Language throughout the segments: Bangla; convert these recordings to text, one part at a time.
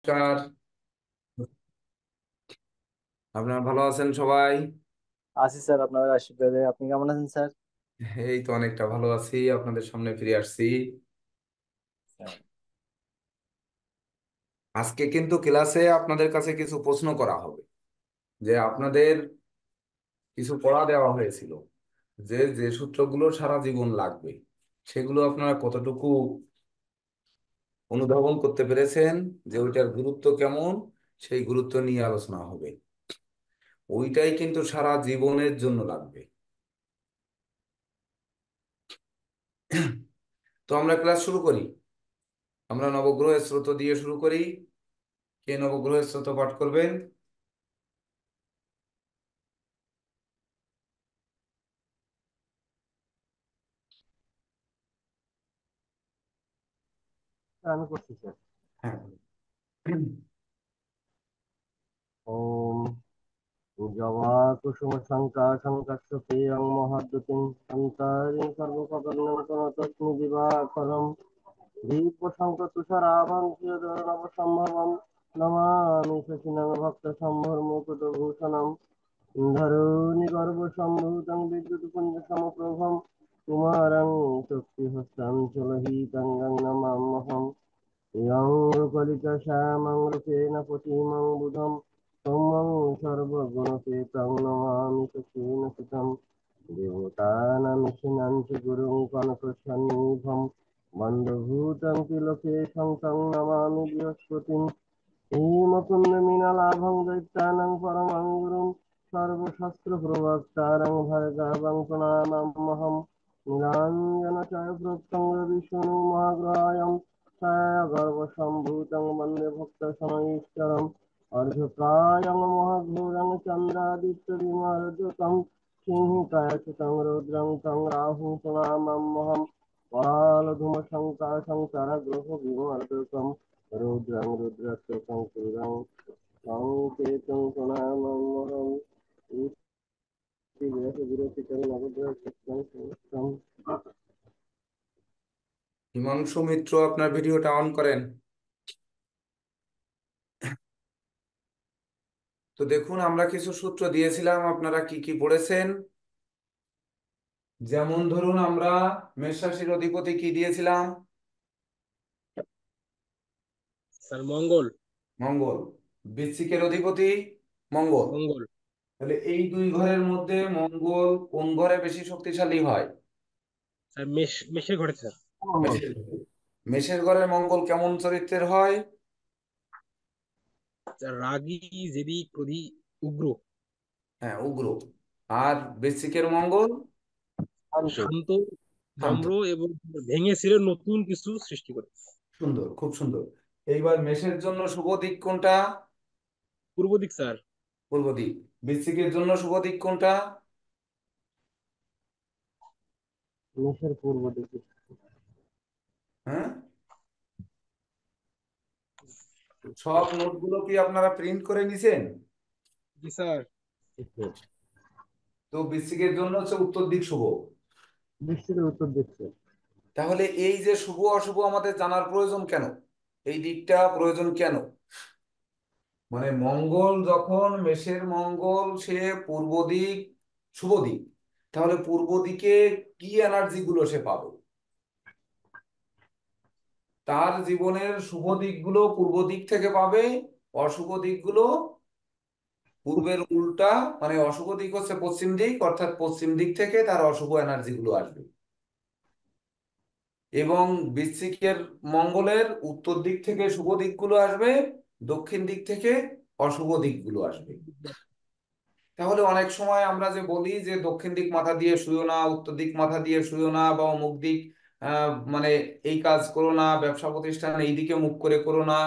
নমস্কার। আপনারা ভালো আছেন সবাই? আছি স্যার, আপনার আশীর্বাদে। আপনি কেমন আছেন স্যার? এই তো অনেকটা ভালো আছি, আপনাদের সামনে ফিরে আসছি। স্যার, আজকে কিন্তু ক্লাসে আপনাদের কাছে কিছু প্রশ্ন করা হবে, যে আপনাদের কিছু পড়া দেওয়া হয়েছিল, যে যে সূত্রগুলো সারা জীবন লাগবে সেগুলো আপনারা কতটুকু অনুধাবন করতে পেরেছেন, যে ওইটার গুরুত্ব কেমন, সেই গুরুত্ব নিয়ে আলোচনা হবে। ওইটাই কিন্তু সারা জীবনের জন্য লাগবে। তো আমরা ক্লাস শুরু করি। আমরা নবগ্রহের স্রোত দিয়ে শুরু করি। কে নবগ্রহের স্রোত পাঠ করবেন? আমি করছি স্যার। হ্যাঁ। ওম জবা কুসুম শঙ্কা শঙ্কাশ্বতী অং মহাদ্যুতিং সন্তারিং সর্বপদন্যতম তস্মি দিবাকরম দীপ শঙ্ক তুষারাভং নব সম্ভবম নমামি শশিনং ভক্ত সম্ভর মুকুট ভূষণম ধরণি গর্ভ সম্ভূতং বিদ্যুৎ পুঞ্জ সমপ্রভম কুমারং শক্তি হস্তাঞ্চলহিতং নমাম্যহম কলিকা শ্যামং রূপেণ পতিমং বুধম সৌম্যং সর্বগুণপেতং নমামি সখীন সুতম দেবতানামিষিণাং চ গুরুং কনকসন্নিভম বন্ধুভূতং ত্রিলোকেশং तं নমামি বৃহস্পতিম হেমকুণ্ড মীনালাভং দৈত্যানাং পরমং গুরুং সর্বশস্ত্র প্রবক্তারং ভর্গবং প্রণমাম্যহম নীলাঞ্জন চয় প্রত্যং বিষ্ণু মহাগ্রহায়ং গর্ভসম্ভূतं বন্দে ভক্তশনৈশ্চরम् অর্ধপ্রায়ং মহাঘোরং চন্দ্রাদিত্যবিমর্দকং সিংহিকায়চিतं রৌদ্রং तं রাহুं প্রণমাম্যহম কালধূমশঙ্কাশঙ্করগ্রহবিমর্দকम् রৌদ্রং রুদ্রস্য সংকুরং সংকেतं প্রণমাম্যহম ইতি বিরতিকরং নবগ্রহ সত্যং সমস্তম। হিমাংশু মিত্র, আপনার ভিডিওটা অন করেন। তো দেখুন, আমরা কিছু সূত্র দিয়েছিলাম, আপনারা কি কি পড়েছেন? যেমন ধরুন, আমরা মেষ রাশির অধিপতি কি দিয়েছিলাম? স্যার, মঙ্গল। মঙ্গল। বৃশ্চিকের অধিপতি মঙ্গল। মঙ্গল। তাহলে এই দুই ঘরের মধ্যে মঙ্গল কোন ঘরে বেশি শক্তিশালী হয়? স্যার, মেষের ঘরে স্যার। মেষের ঘরে। মেষের ঘরে মঙ্গল কেমন চরিত্রের হয়? স্যার, রাগী, জেদি, ক্রোধী, উগ্র। হ্যাঁ, উগ্র। আর বৃশ্চিকের মঙ্গল শান্ত, শান্ত। নম্র এবং ভেঙে ছিঁড়ে নতুন কিছু সৃষ্টি করে। সুন্দর, খুব সুন্দর। এইবার মেষের জন্য শুভ দিক কোনটা? পূর্ব দিক স্যার। পূর্ব দিক। বৃশ্চিকের জন্য শুভ দিক কোনটা? মেষের পূর্ব দিকে। হ্যাঁ। সব নোটগুলো কি আপনারা প্রিন্ট করে নিছেন? জি স্যার। তো বৃশ্চিকের জন্য হচ্ছে উত্তর দিক শুভ। বৃষ্টির উত্তর দিচ্ছে। তাহলে এই যে শুভ অশুভ আমাদের জানার প্রয়োজন কেন? এই দিকটা প্রয়োজন কেন? মানে মঙ্গল যখন, মেষের মঙ্গল সে পূর্ব দিক, শুভ দিক, তাহলে পূর্ব দিকে কি এনার্জি গুলো সে পাবে? তার জীবনের শুভ দিকগুলো পূর্ব দিক থেকে পাবে, অশুভ দিকগুলো পূর্বের উল্টা। মানে অশুভ দিক হচ্ছে পশ্চিম দিক, অর্থাৎ পশ্চিম দিক থেকে তার অশুভ এনার্জি গুলো আসবে। এবং বৃশ্চিকের মঙ্গলের উত্তর দিক থেকে শুভ দিকগুলো আসবে, দক্ষিণ দিক থেকে অশুভ দিকগুলো আসবে। তাহলে অনেক সময় আমরা যে বলি যে দক্ষিণ দিক মাথা দিয়ে শুইও না, উত্তর দিক মাথা দিয়ে শুইও না, বা অমুক দিক মানে এই কাজ করো না, ব্যবসা প্রতিষ্ঠান এই দিকে মুখ করে করো না,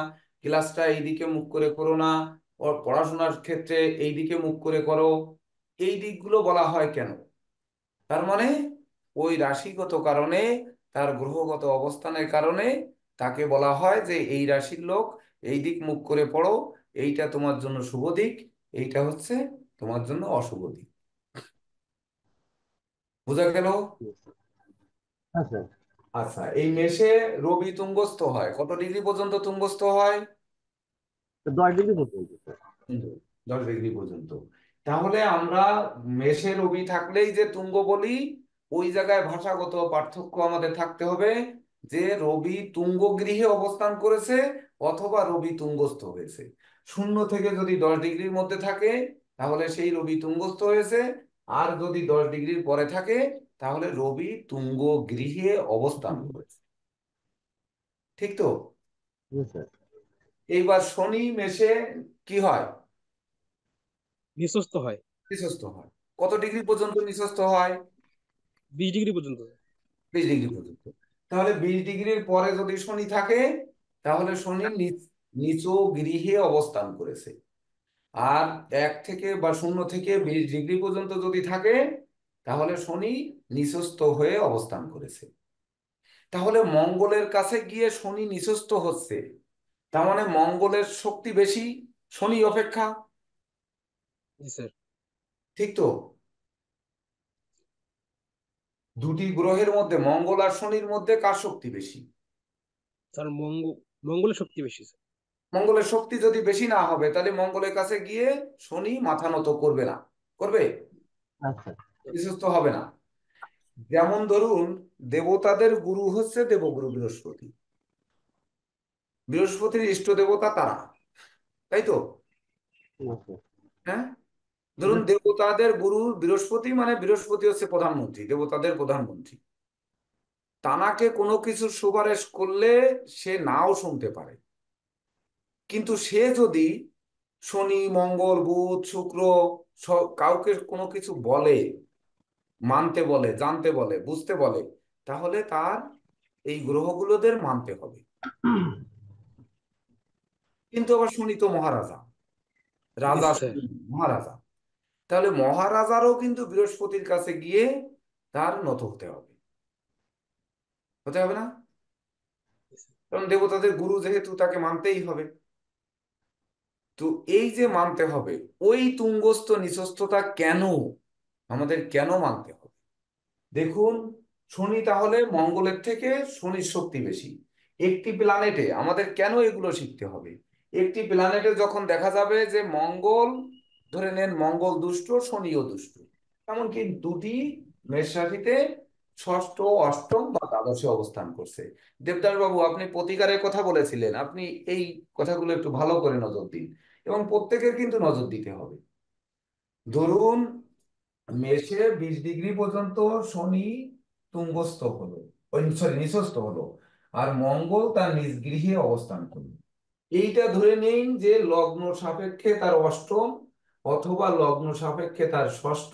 ক্লাসটা এই দিকে মুখ করে করো না, ওর পড়াশোনার ক্ষেত্রে এই দিকে মুখ করে করো। এই দিকগুলো বলা হয় কেন? তার মানে ওই রাশিগত কারণে, তার গ্রহগত অবস্থানের কারণে তাকে বলা হয় যে এই রাশির লোক এই দিক মুখ করে পড়ো, এইটা তোমার জন্য শুভ দিক, এইটা হচ্ছে তোমার জন্য অশুভ দিক। বোঝা গেল? হ্যাঁ স্যার। আচ্ছা, এই মেষে রবি তুঙ্গস্থ হয় কত ডিগ্রি পর্যন্ত তুঙ্গস্থ হয়? 10 ডিগ্রি পর্যন্ত স্যার। 10 ডিগ্রি পর্যন্ত। তাহলে আমরা মেষে রবি থাকলেই যে তুঙ্গ বলি, ওই জায়গায় ভাষাগত পার্থক্য আমাদের থাকতে হবে যে রবি তুঙ্গ গৃহে অবস্থান করেছে অথবা রবি তুঙ্গস্থ হয়েছে। 0 থেকে যদি 10 ডিগ্রির মধ্যে থাকে তাহলে সেই রবি তুঙ্গস্থ হয়েছে, আর যদি 10 ডিগ্রির পরে থাকে তাহলে রবি তুঙ্গ গৃহে অবস্থান করেছে। ঠিক তো? জি স্যার। এইবার শনি মেষে কি হয়? নিঃস্বস্ত হয়। নিঃস্বস্ত হয়। কত ডিগ্রি পর্যন্ত নিঃস্বস্ত হয়? 20 ডিগ্রি পর্যন্ত। 20 ডিগ্রি পর্যন্ত। তাহলে 20 ডিগ্রির পরে যদি শনি থাকে তাহলে শনি নিচু গৃহে অবস্থান করেছে। আর 1 থেকে বা 0 থেকে 20 ডিগ্রি পর্যন্ত যদি থাকে তাহলে শনি নিচস্থ হয়ে অবস্থান করেছে। তাহলে মঙ্গলের কাছে গিয়ে শনি নিচস্থ হচ্ছে, তার মানে মঙ্গলের শক্তি বেশি শনি অপেক্ষা। জি স্যার। ঠিক তো? দুটি গ্রহের মধ্যে মঙ্গল আর শনির মধ্যে কার শক্তি বেশি? স্যার মঙ্গলের শক্তি বেশি স্যার। মঙ্গলের শক্তি যদি বেশি না হবে তাহলে মঙ্গলের কাছে গিয়ে শনি মাথা নত করবে না। করবে? আচ্ছা। বিশ্বস্ত হবে না। যেমন ধরুন, দেবতাদের গুরু হচ্ছে দেবগুরু বৃহস্পতি। বৃহস্পতির ইষ্ট দেবতা তারা, তাই তো? আচ্ছা। হ্যাঁ। ধরুন দেবতাদের গুরু বৃহস্পতি, মানে বৃহস্পতি হচ্ছে প্রধানমন্ত্রী, দেবতাদের প্রধানমন্ত্রী। তানাকে কোনো কিছুর সুপারিশ করলে সে নাও শুনতে পারে, কিন্তু সে যদি শনি মঙ্গল বুধ শুক্র কাউকে কোনো কিছু বলে, মানতে বলে, জানতে বলে, বুঝতে বলে, তাহলে তার এই গ্রহগুলোদের মানতে হবে। কিন্তু আবার শনি তো মহারাজা, জি রাজা স্যার। শনি মহারাজা। তাহলে মহারাজারও কিন্তু বৃহস্পতির কাছে গিয়ে তার নত হতে হবে। হতে হবে না? কারণ দেবতাদের গুরু যেহেতু, তাকে মানতেই হবে। তো এই যে মানতে হবে, ওই তুঙ্গস্থ নিচস্থতা কেন আমাদের কেন মানতে হবে? দেখুন, শনি তাহলে মঙ্গলের থেকে শনির শক্তি বেশি। একটি প্ল্যানেটে আমাদের কেন এগুলো শিখতে হবে? একটি প্ল্যানেটে যখন দেখা যাবে যে মঙ্গল, ধরে নেন মঙ্গল দুষ্ট শনিও দুষ্ট, এমনকি দুটি মেষ রাশিতে ষষ্ঠ অষ্টম বা দ্বাদশে অবস্থান করছে। দেবদাস বাবু, আপনি প্রতিকারের কথা বলেছিলেন, আপনি এই কথাগুলো একটু ভালো করে নজর দিন, এবং প্রত্যেকের কিন্তু নজর দিতে হবে। ধরুন, মেষে 20 ডিগ্রি পর্যন্ত শনি তুঙ্গস্থ হলো, ওই সরি নিচস্থ হলো, আর মঙ্গল তার নিজ গৃহে অবস্থান করলো। এইটা ধরে নেই যে লগ্ন সাপেক্ষে তার অষ্টম, অথবা লগ্ন সাপেক্ষে তার ষষ্ঠ,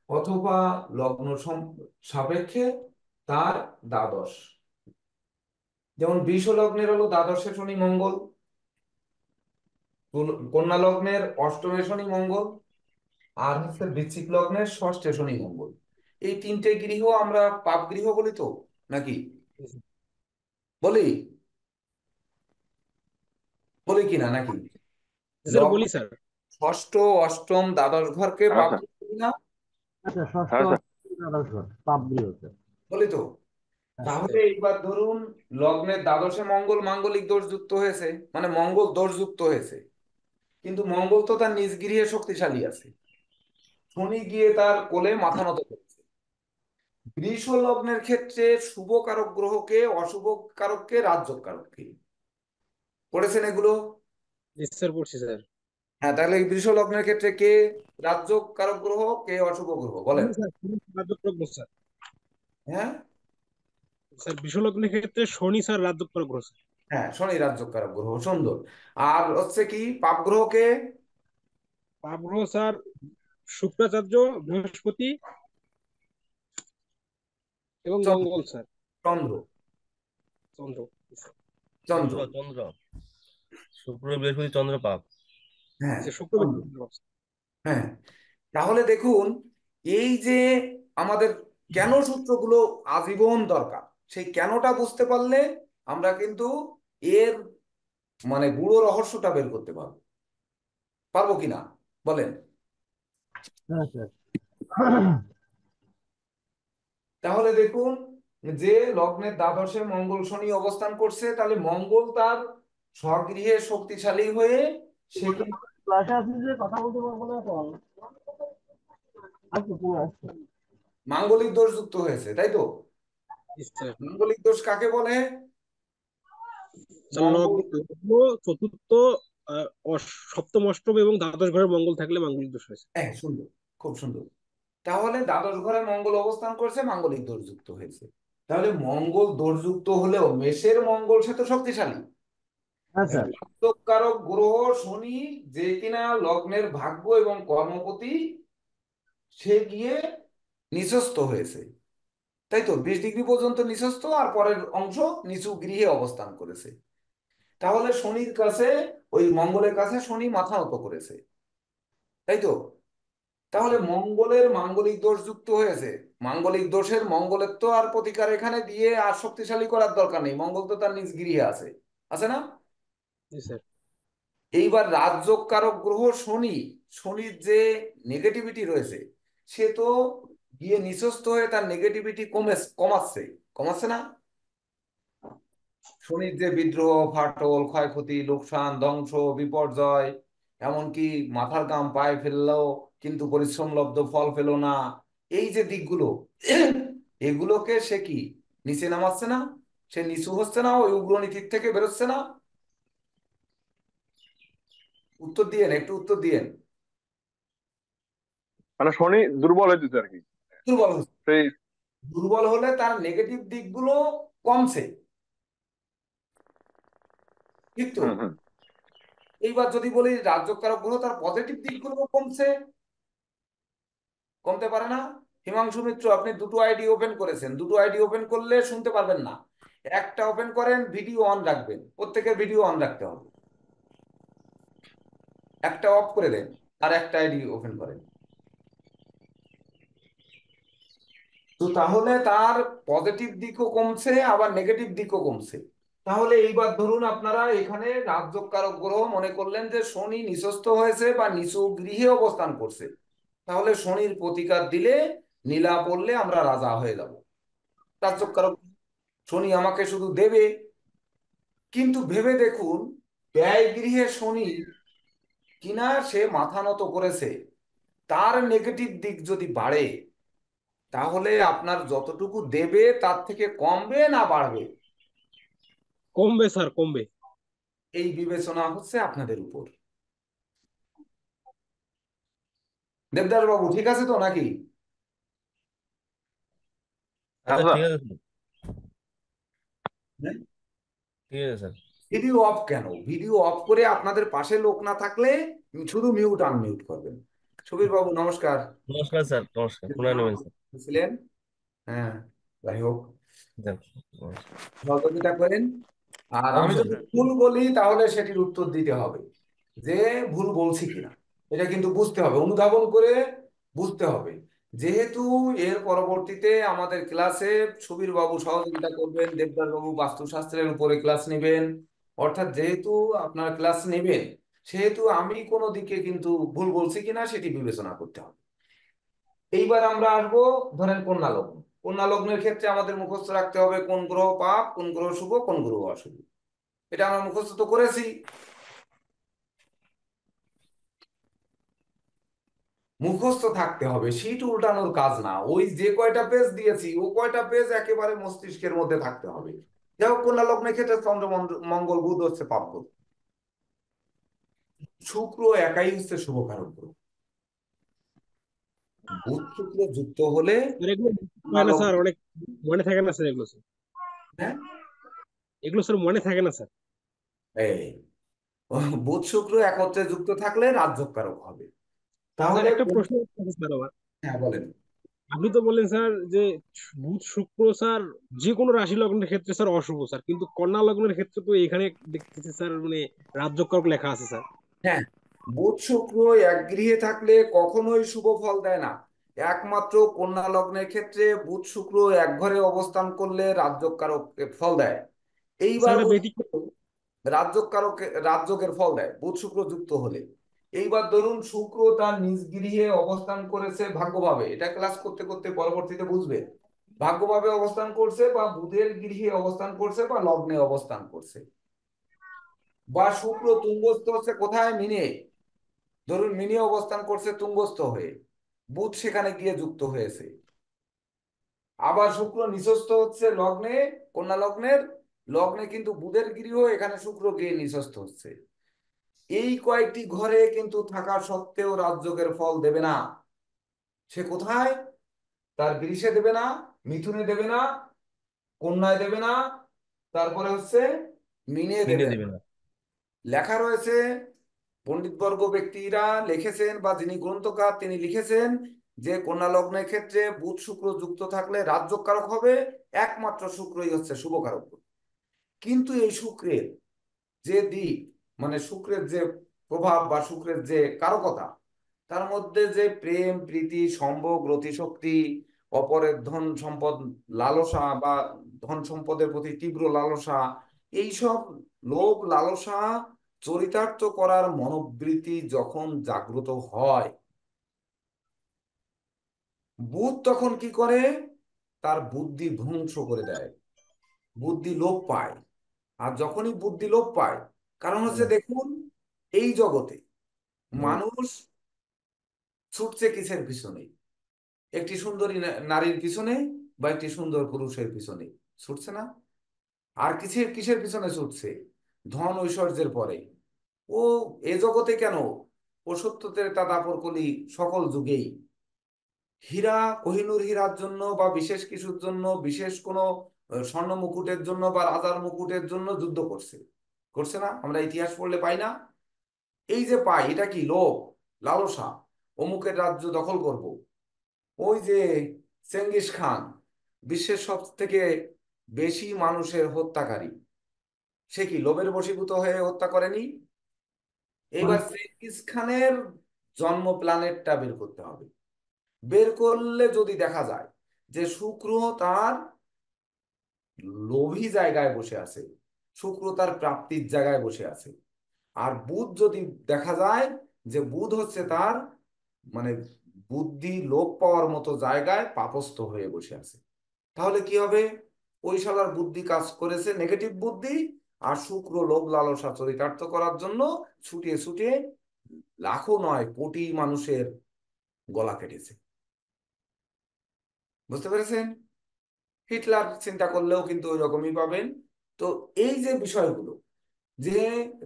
অথবা লগ্ন সাপেক্ষে তার দ্বাদশ। যেমন বৃষ লগ্নের হলো দ্বাদশে শনি মঙ্গল, কন্যা লগ্নের অষ্টমে শনি মঙ্গল, আর হচ্ছে বৃশ্চিক লগ্নের ষষ্ঠে শনি মঙ্গল। এই তিনটে গৃহ আমরা পাপ গৃহ বলি তো, নাকি? জি স্যার। বলি, বলি কিনা নাকি? জি স্যার, লগ্ন বলি স্যার। ষষ্ঠ অষ্টম দ্বাদশ ঘরকে হ্যাঁ পাপ স্যার। গৃহ বলি না? আচ্ছা, ষষ্ঠ হ্যাঁ স্যার। দ্বাদশ ঘর পাপ গৃহ স্যার। বলি তো। হ্যাঁ। জি তাহলে স্যার। এইবার ধরুন, লগ্নের দ্বাদশে মঙ্গল মাঙ্গলিক দোষ যুক্ত হয়েছে, মানে মঙ্গল দোষ যুক্ত হয়েছে, কিন্তু মঙ্গল তো তার নিজ গৃহে শক্তিশালী আছে, শনি গিয়ে তার কোলে মাথা নত করেছে। বৃষ লগ্নের ক্ষেত্রে শুভ কারক গ্রহকে অশুভ কারককে রাজ্য কারককে করেছেন এগুলো। জি স্যার, পড়ছি স্যার। হ্যাঁ, তাহলে এই বৃষ লগ্নের ক্ষেত্রে কে রাজ্য কারক গ্রহ, কে অশুভ গ্রহ বলেন? শনি স্যার, শনি রাজযোগ স্যার। হ্যাঁ। স্যার বিশ্বলগ্নের ক্ষেত্রে শনি স্যার রাজযোগ গ্রহ স্যার। হ্যাঁ, শনি রাজ্য কারক গ্রহ, সুন্দর। আর হচ্ছে কি পাপ গ্রহকে? পাপ গ্রহ স্যার শুক্রাচার্য, বৃহস্পতি এবং চন্দ্র। মঙ্গল স্যার। চন্দ্র। চন্দ্র। চন্দ্র। চন্দ্র চন্দ্র শুক্র বৃহস্পতি চন্দ্র পাপ। হ্যাঁ, শুক্র চন্দ্র। বৃহস্পতি মঙ্গল, স্যার। হ্যাঁ। তাহলে দেখুন, এই যে আমাদের কেন সূত্রগুলো আজীবন দরকার, সেই কেনটা বুঝতে পারলে আমরা কিন্তু এর মানে গুড়ো রহস্যটা বের করতে পারবো। পারবো কিনা বলেন? হ্যাঁ স্যার। তাহলে দেখুন, যে লগ্নের দ্বাদশে মঙ্গল শনি অবস্থান করছে, তাহলে মঙ্গল তার স্বগৃহে শক্তিশালী হয়ে সে কিন্তু ক্লাসে আসলে যে কথা বলতে পারবো না এখন। আচ্ছা তুমি আসছো। মাঙ্গলিক দোষ যুক্ত হয়েছে, তাই তো? জি স্যার। মাঙ্গলিক দোষ কাকে বলে? স্যার মঙ্গল। লগ্ন চতুর্থ, আহ, সপ্তম অষ্টম এবং দ্বাদশ ঘরে মঙ্গল থাকলে মাঙ্গলিক দোষ হয়েছে। হ্যাঁ, সুন্দর, খুব সুন্দর। তাহলে দ্বাদশ ঘরে মঙ্গল অবস্থান করছে, মাঙ্গলিক দোষ যুক্ত হয়েছে। তাহলে মঙ্গল দোষযুক্ত হলেও মেষের মঙ্গল সে তো শক্তিশালী। হ্যাঁ স্যার। কারক গ্রহ শনি, যে কিনা লগ্নের ভাগ্য এবং কর্মপতি, সে গিয়ে নিচস্থ হয়েছে, তাই তো? 20 ডিগ্রি পর্যন্ত নিচস্থ, আর পরের অংশ নিচু গৃহে অবস্থান করেছে। তাহলে শনির কাছে, ওই মঙ্গলের কাছে শনি মাথা নত করেছে, তাই তো? তাহলে মঙ্গলের মাঙ্গলিক দোষ যুক্ত হয়েছে। মাঙ্গলিক দোষের মঙ্গলের তো আর প্রতিকার এখানে দিয়ে আর শক্তিশালী করার দরকার নেই, মঙ্গল তো তার নিজ গৃহে আছে, আছে না? জি স্যার। এইবার রাজযোগ কারক গ্রহ শনি, শনির যে নেগেটিভিটি রয়েছে, সে তো গিয়ে নিঃস্ত হয়ে তার নেগেটিভিটি কমাচ্ছে, কমাচ্ছে না? শনির যে বিদ্রোহ, ফাটল, ক্ষয়ক্ষতি, লোকসান, ধ্বংস, বিপর্যয়, এমনকি মাথার ঘাম পায়ে ফেললো কিন্তু পরিশ্রমলব্ধ ফল পেল না, এই যে দিকগুলো, এগুলোকে সে কি নিচে নামাচ্ছে না? সে নিচু হচ্ছে না? ওই উগ্রনীতির থেকে বেরোচ্ছে না? উত্তর দিয়েন, একটু উত্তর দিয়েন। মানে শনি দুর্বল হইতেছে আর কি। দুর্বল হচ্ছে। সেই দুর্বল হলে তার নেগেটিভ দিকগুলো কমছে, ঠিক তো? হুম হুম। এইবার যদি বলি রাজ্যকারক গ্রহ, তার পজিটিভ দিকগুলো কমছে, কমতে পারে না? হিমাংশু মিত্র, আপনি দুটো আইডি ওপেন করেছেন, দুটো আইডি ওপেন করলে শুনতে পারবেন না। একটা ওপেন করেন, ভিডিও অন রাখবেন, প্রত্যেকের ভিডিও অন রাখতে হবে। একটা অফ করে দেন, আর একটা আইডি ওপেন করেন। তো তাহলে তার পজিটিভ দিকও কমছে, আবার নেগেটিভ দিকও কমছে। তাহলে এইবার ধরুন আপনারা এখানে রাজযোগকারক গ্রহ মনে করলেন যে শনি নিচস্থ হয়েছে বা নিচু গৃহে অবস্থান করছে, তাহলে শনির প্রতিকার দিলে, নীলা পড়লে আমরা রাজা হয়ে যাব। রাজযোগকারক শনি আমাকে শুধু দেবে, কিন্তু ভেবে দেখুন, ব্যয় গৃহে শনি কিনা সে মাথা নত করেছে, তার নেগেটিভ দিক যদি বাড়ে, তাহলে আপনার যতটুকু দেবে তার থেকে কমবে না বাড়বে? কমবে স্যার, কমবে। এই বিবেচনা হচ্ছে আপনাদের উপর। দেবদাস বাবু, ঠিক আছে তো নাকি? হ্যাঁ আচ্ছা স্যার। ঠিক আছে স্যার, হ্যাঁ? ঠিক আছে স্যার। ভিডিও অফ কেন? ভিডিও অফ করে আপনাদের পাশে লোক না থাকলে শুধু মিউট আনমিউট করবেন। সুবীর বাবু নমস্কার। নমস্কার স্যার, নমস্কার, পুনः নেবেন স্যার। ছিলেন। হ্যাঁ, যাই হোক, স্যার, নমস্কার। সহযোগিতা করেন। আর আমি অবশ্যই যদি স্যার। ভুল বলি তাহলে সেটির উত্তর দিতে হবে, যে ভুল বলছি কিনা। এটা কিন্তু বুঝতে হবে, অনুধাবন করে বুঝতে হবে। যেহেতু এর পরবর্তীতে আমাদের ক্লাসে সুবীর বাবু সহযোগিতা করবেন, দেবদাস বাবু বাস্তুশাস্ত্রের উপরে ক্লাস নেবেন, অর্থাৎ যেহেতু আপনারা ক্লাস নেবেন, সেহেতু আমি কোনো দিকে কিন্তু ভুল বলছি কিনা সেটি বিবেচনা করতে হবে। এইবার আমরা আসবো, ধরেন কন্যা লগ্ন। কন্যা লগ্নের ক্ষেত্রে আমাদের মুখস্থ রাখতে হবে কোন গ্রহ পাপ, কোন গ্রহ শুভ, কোন গ্রহ অশুভ। এটা আমরা মুখস্থ তো করেছি। মুখস্থ থাকতে হবে, শীট উল্টানোর কাজ না। ওই যে কয়টা পেজ দিয়েছি, ও কয়টা পেজ একেবারে মস্তিষ্কের মধ্যে থাকতে হবে। যাই হোক, কন্যা লগ্নের ক্ষেত্রে চন্দ্র মঙ্গল বুধ হচ্ছে পাপ গ্রহ, শুক্র একাই হচ্ছে শুভকারক গ্রহ। বুধ শুক্র যুক্ত হলে স্যার এগুলো কন্যা হয় না স্যার, লগ্ন। অনেক মনে থাকে না স্যার এগুলো স্যার। হ্যাঁ, এগুলো স্যার মনে থাকে না স্যার। এই বুধ শুক্র একত্রে যুক্ত থাকলে রাজযোগকারক হবে। স্যার তাহলে একটা প্রশ্ন আছে স্যার আমার। হ্যাঁ, বলেন। আপনি তো বললেন স্যার যে বুধ শুক্র স্যার যে কোনো রাশি লগ্নের ক্ষেত্রে স্যার অশুভ স্যার, কিন্তু কন্যা লগ্নের ক্ষেত্রে তো এখানে দেখতেছি স্যার মানে রাজযোগকারক লেখা আছে স্যার। হ্যাঁ, বুধ শুক্র এক গৃহে থাকলে কখনোই শুভ ফল দেয় না। একমাত্র কন্যা লগ্নের ক্ষেত্রে বুধ শুক্র এক ঘরে অবস্থান করলে রাজযোগকারক ফল দেয়। স্যার এইবার এটা বলি, ব্যতিক্রম। রাজযোগকারক রাজযোগের ফল দেয় বুধ শুক্র যুক্ত হলে। এইবার ধরুন শুক্র তার নিজ গৃহে অবস্থান করেছে ভাগ্যভাবে, এটা ক্লাস করতে করতে পরবর্তীতে বুঝবে। ভাগ্যভাবে অবস্থান করছে, বা বুধের গৃহে অবস্থান করছে, বা লগ্নে অবস্থান করছে। বা শুক্র তুঙ্গস্থ হচ্ছে কোথায়, মিনে। ধরুন মিনে অবস্থান করছে তুঙ্গস্থ হয়ে, বুধ সেখানে গিয়ে যুক্ত হয়েছে। আবার শুক্র নিচস্থ হচ্ছে লগ্নে, কন্যা লগ্নের লগ্নে, কিন্তু বুধের গৃহ, এখানে শুক্র গিয়ে নিচস্থ হচ্ছে। এই কয়েকটি ঘরে কিন্তু থাকা সত্ত্বেও রাজযোগের ফল দেবে না। সে কোথায়, তার বৃষে দেবে না, মিথুনে দেবে না, কন্যায় দেবে না, তারপরে হচ্ছে মিনে মিনে দেবে না। দিবে না। লেখা রয়েছে, পণ্ডিতবর্গ ব্যক্তিরা লিখেছেন বা যিনি গ্রন্থকার তিনি লিখেছেন যে কন্যা লগ্নের ক্ষেত্রে বুধ শুক্র যুক্ত থাকলে রাজযোগ কারক হবে, একমাত্র শুক্রই হচ্ছে শুভ কারক। কিন্তু এই শুক্রের যে দিক, মানে শুক্রের যে প্রভাব বা শুক্রের যে কারকতা, তার মধ্যে যে প্রেম প্রীতি সম্ভোগ রতিশক্তি, অপরের ধন সম্পদ লালসা বা ধন সম্পদের প্রতি তীব্র লালসা, এইসব লোভ লালসা চরিতার্থ করার মনোবৃত্তি যখন জাগ্রত হয়, বুধ তখন কি করে, তার বুদ্ধি ধ্বংস করে দেয়, বুদ্ধি লোপ পায়। আর যখনই বুদ্ধি লোপ পায়, কারণ হচ্ছে হুম, দেখুন, এই জগতে হুম। মানুষ ছুটছে কিসের পিছনে, একটি সুন্দরী নারীর পিছনে বা একটি সুন্দর পুরুষের পিছনে ছুটছে না? আর কিসের কিসের পিছনে ছুটছে, ধন ঐশ্বর্যের পরে। ও এ জগতে কেন, ও সত্যতের তা দাপর কলি সকল যুগেই হীরা, কোহিনূর হীরার জন্য বা বিশেষ কিছুর জন্য, বিশেষ কোনো স্বর্ণ মুকুটের জন্য বা রাজার মুকুটের জন্য যুদ্ধ করছে, করছে না? আমরা ইতিহাস পড়লে পাই না? এই যে পাই, এটা কি লোভ লালসা, অমুকের রাজ্য দখল করব। ওই যে চেঙ্গিস খান, বিশ্বের সব থেকে বেশি মানুষের হত্যাকারী, সে কি লোভের বশীভূত হয়ে হত্যা করেনি? এইবার চেঙ্গিস খানের জন্ম প্ল্যানেটটা বের করতে হবে। বের করলে যদি দেখা যায় যে শুক্র তার লোভী জায়গায় বসে আছে, শুক্র তার প্রাপ্তির জায়গায় বসে আছে, আর বুধ যদি দেখা যায় যে বুধ হচ্ছে তার মানে বুদ্ধি লোপ পাওয়ার মতো জায়গায় পাপস্থ হয়ে বসে আছে, তাহলে কি হবে, ওই শালার বুদ্ধি কাজ করেছে নেগেটিভ বুদ্ধি, আর শুক্র লোভ লালসা চরিতার্থ করার জন্য ছুটিয়ে ছুটিয়ে লাখো নয় কোটি মানুষের গলা কেটেছে। বুঝতে পেরেছেন? হিটলার চিন্তা করলেও কিন্তু ওই রকমই পাবেন। তো এই যে বিষয়গুলো, যে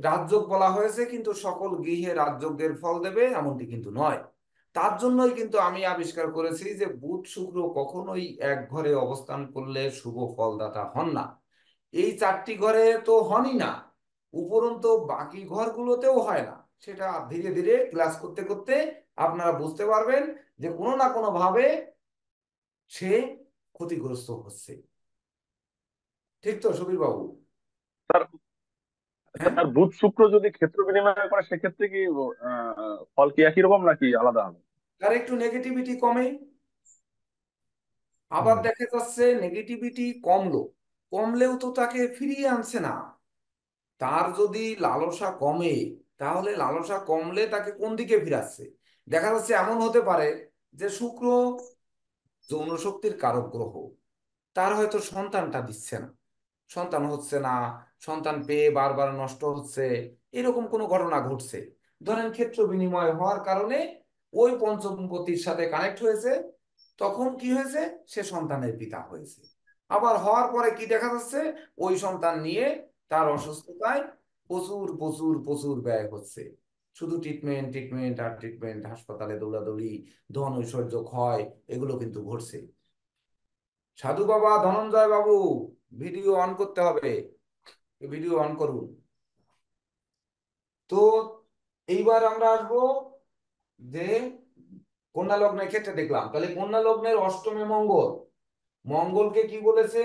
রাজযোগ বলা হয়েছে কিন্তু সকল গৃহে রাজযোগের ফল দেবে এমনটি কিন্তু নয়। তার জন্যই কিন্তু আমি আবিষ্কার করেছি যে বুধ শুক্র কখনোই এক ঘরে অবস্থান করলে শুভ ফলদাতা হন না। এই চারটি ঘরে তো হনই না, উপরন্তু বাকি ঘরগুলোতেও হয় না। সেটা ধীরে ধীরে ক্লাস করতে করতে আপনারা বুঝতে পারবেন যে কোনো না কোনো ভাবে সে ক্ষতিগ্রস্ত হচ্ছে। ঠিক তো সুবীর বাবু? স্যার, হ্যাঁ, স্যার বুধ শুক্র যদি ক্ষেত্র বিনিময় করে সেক্ষেত্রে কি ফল কি একই রকম নাকি আলাদা হবে? তার একটু নেগেটিভিটি কমে, আবার হুম। দেখা যাচ্ছে নেগেটিভিটি কমলো, কমলেও তো তাকে ফিরিয়ে আনছে না। তার যদি লালসা কমে, তাহলে লালসা কমলে তাকে কোন দিকে ফিরাচ্ছে? দেখা যাচ্ছে এমন হতে পারে যে শুক্র যৌন শক্তির কারক গ্রহ, তার হয়তো সন্তানটা দিচ্ছে না, সন্তান হচ্ছে না, সন্তান পেয়ে বারবার নষ্ট হচ্ছে, এরকম কোনো ঘটনা ঘটছে। ধরেন ক্ষেত্র বিনিময় হওয়ার কারণে ওই পঞ্চমপতির সাথে কানেক্ট হয়েছে, তখন কি হয়েছে, সে সন্তানের পিতা হয়েছে। আবার হওয়ার পরে কি দেখা যাচ্ছে, ওই সন্তান নিয়ে তার অসুস্থতায় প্রচুর প্রচুর প্রচুর ব্যয় হচ্ছে, শুধু ট্রিটমেন্ট ট্রিটমেন্ট আর ট্রিটমেন্ট, হাসপাতালে দৌড়াদৌড়ি, ধন ঐশ্বর্য ক্ষয়, এগুলো কিন্তু ঘটছে। সাধু বাবা ধনঞ্জয় বাবু, ভিডিও অন করতে হবে, ভিডিও অন করুন। তো এইবার আমরা আসবো যে কন্যা লগ্নের ক্ষেত্রে দেখলাম, তাহলে কন্যা লগ্নের অষ্টমে মঙ্গল, মঙ্গলকে কি বলেছে,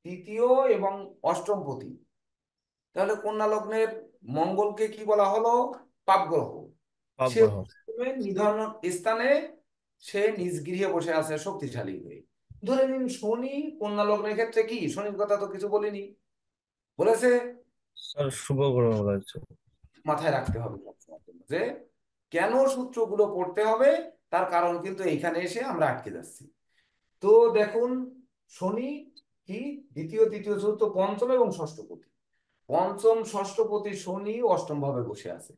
তৃতীয় এবং অষ্টমপতি। তাহলে কন্যা লগ্নের মঙ্গলকে কি বলা হলো, পাপ গ্রহ। পাপ সে গ্রহ। নিধন স্থানে, সে নিজ গৃহে বসে আছে শক্তিশালী হয়ে। ধরে নিন শনি কন্যা লগ্নের ক্ষেত্রে কি, শনির কথা তো কিছু বলিনি, বলেছে, স্যার শুভ গ্রহ বলা হচ্ছে। মাথায় রাখতে হবে সবসময়ের জন্য যে কেন সূত্রগুলো পড়তে হবে, তার কারণ কিন্তু এইখানে এসে আমরা আটকে যাচ্ছি। তো দেখুন, শনি কি দ্বিতীয় তৃতীয় চতুর্থ পঞ্চম এবং ষষ্ঠপতি। পঞ্চম ষষ্ঠপতি শনি অষ্টম ভাবে বসে আছে।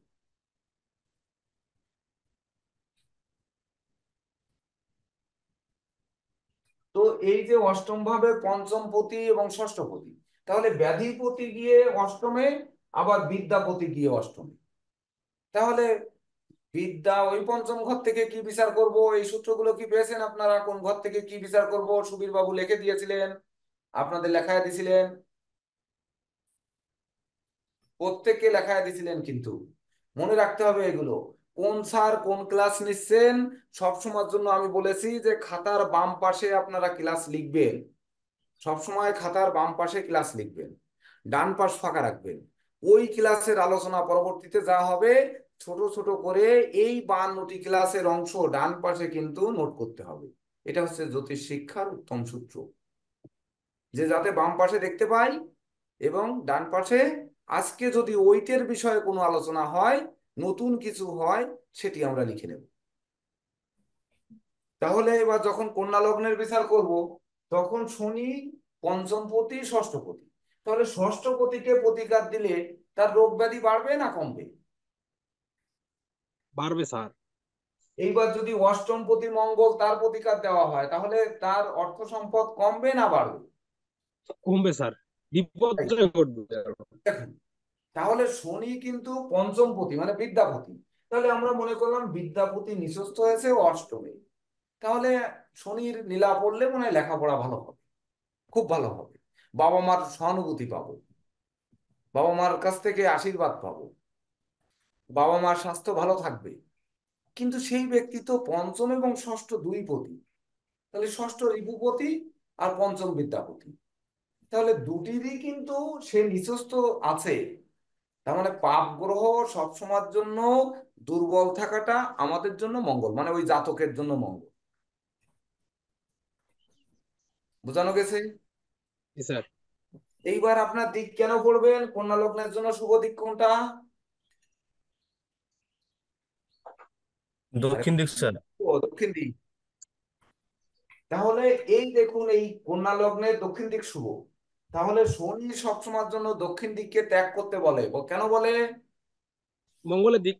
তো এই যে অষ্টম ভাবে পঞ্চম পতি এবং ষষ্ঠপতি, তাহলে ব্যাধিপতি গিয়ে অষ্টমে, আবার বিদ্যাপতি গিয়ে অষ্টমে। তাহলে বিদ্যা ওই পঞ্চম ঘর থেকে কি বিচার করব, এই সূত্রগুলো কি পেয়েছেন আপনারা? কোন ঘর থেকে কি বিচার করব সুবীর বাবু লিখে দিয়েছিলেন, আপনাদের লেখায় দিছিলেন, প্রত্যেককে লেখায় দিছিলেন, কিন্তু মনে রাখতে হবে এগুলো। কোন স্যার কোন ক্লাস নিচ্ছেন সব সময়ের জন্য আমি বলেছি যে খাতার বাম পাশে আপনারা ক্লাস লিখবেন, সব সময় খাতার বাম পাশে ক্লাস লিখবেন, ডান পাশ ফাঁকা রাখবেন। ওই ক্লাসের আলোচনা পরবর্তীতে যা হবে ছোট ছোট করে এই 52টি ক্লাসের অংশ ডান পাশে কিন্তু নোট করতে হবে। এটা হচ্ছে জ্যোতিষ শিক্ষার উত্তম সূত্র, যে যাতে বাম পাশে দেখতে পাই এবং ডান পাশে আজকে যদি ওইটের বিষয়ে কোনো আলোচনা হয়, নতুন কিছু হয়, সেটি আমরা লিখে নেব। তাহলে এবার যখন কন্যা লগ্নের বিচার করব, তখন শনি পঞ্চমপতি ষষ্ঠপতি, তাহলে ষষ্ঠপতিকে প্রতিকার দিলে তার রোগ ব্যাধি বাড়বে না কমবে? বাড়বে স্যার। এইবার যদি অষ্টমপতি মঙ্গল তার প্রতিকার দেওয়া হয়, তাহলে তার অর্থ সম্পদ কমবে না বাড়বে? কমবে স্যার, তাই, বিপর্যয় ঘটবে। দেখুন, তাহলে শনি কিন্তু পঞ্চমপতি মানে বিদ্যাপতি, তাহলে আমরা মনে করলাম বিদ্যাপতি নিচস্থ হয়েছে অষ্টমে, তাহলে শনির নীলা পড়লে মনে হয় লেখাপড়া ভালো হবে, খুব ভালো হবে, বাবা মার সহানুভূতি পাবো, বাবা মার কাছ থেকে আশীর্বাদ পাবো, বাবা মার স্বাস্থ্য ভালো থাকবে। কিন্তু সেই ব্যক্তি তো পঞ্চম এবং ষষ্ঠ দুই পতি, তাহলে ষষ্ঠ রিপুপতি আর পঞ্চম বিদ্যাপতি, তাহলে দুটিরই কিন্তু সে নিচস্থ আছে। তার মানে পাপ গ্রহ সবসময়ের জন্য দুর্বল থাকাটা আমাদের জন্য মঙ্গল, মানে ওই জাতকের জন্য মঙ্গল। বোঝানো গেছে? জি স্যার। এইবার আপনার দিক কেন পড়বেন, কন্যা লগ্নের জন্য শুভ দিক কোনটা? আরে, দক্ষিণ দিক স্যার। ও দক্ষিণ দিক। তাহলে এই দেখুন, এই কন্যা লগ্নের দক্ষিণ দিক শুভ, তাহলে শনি সবসময়ের জন্য দক্ষিণ দিককে ত্যাগ করতে বলে। কেন বলে? মঙ্গলের দিক।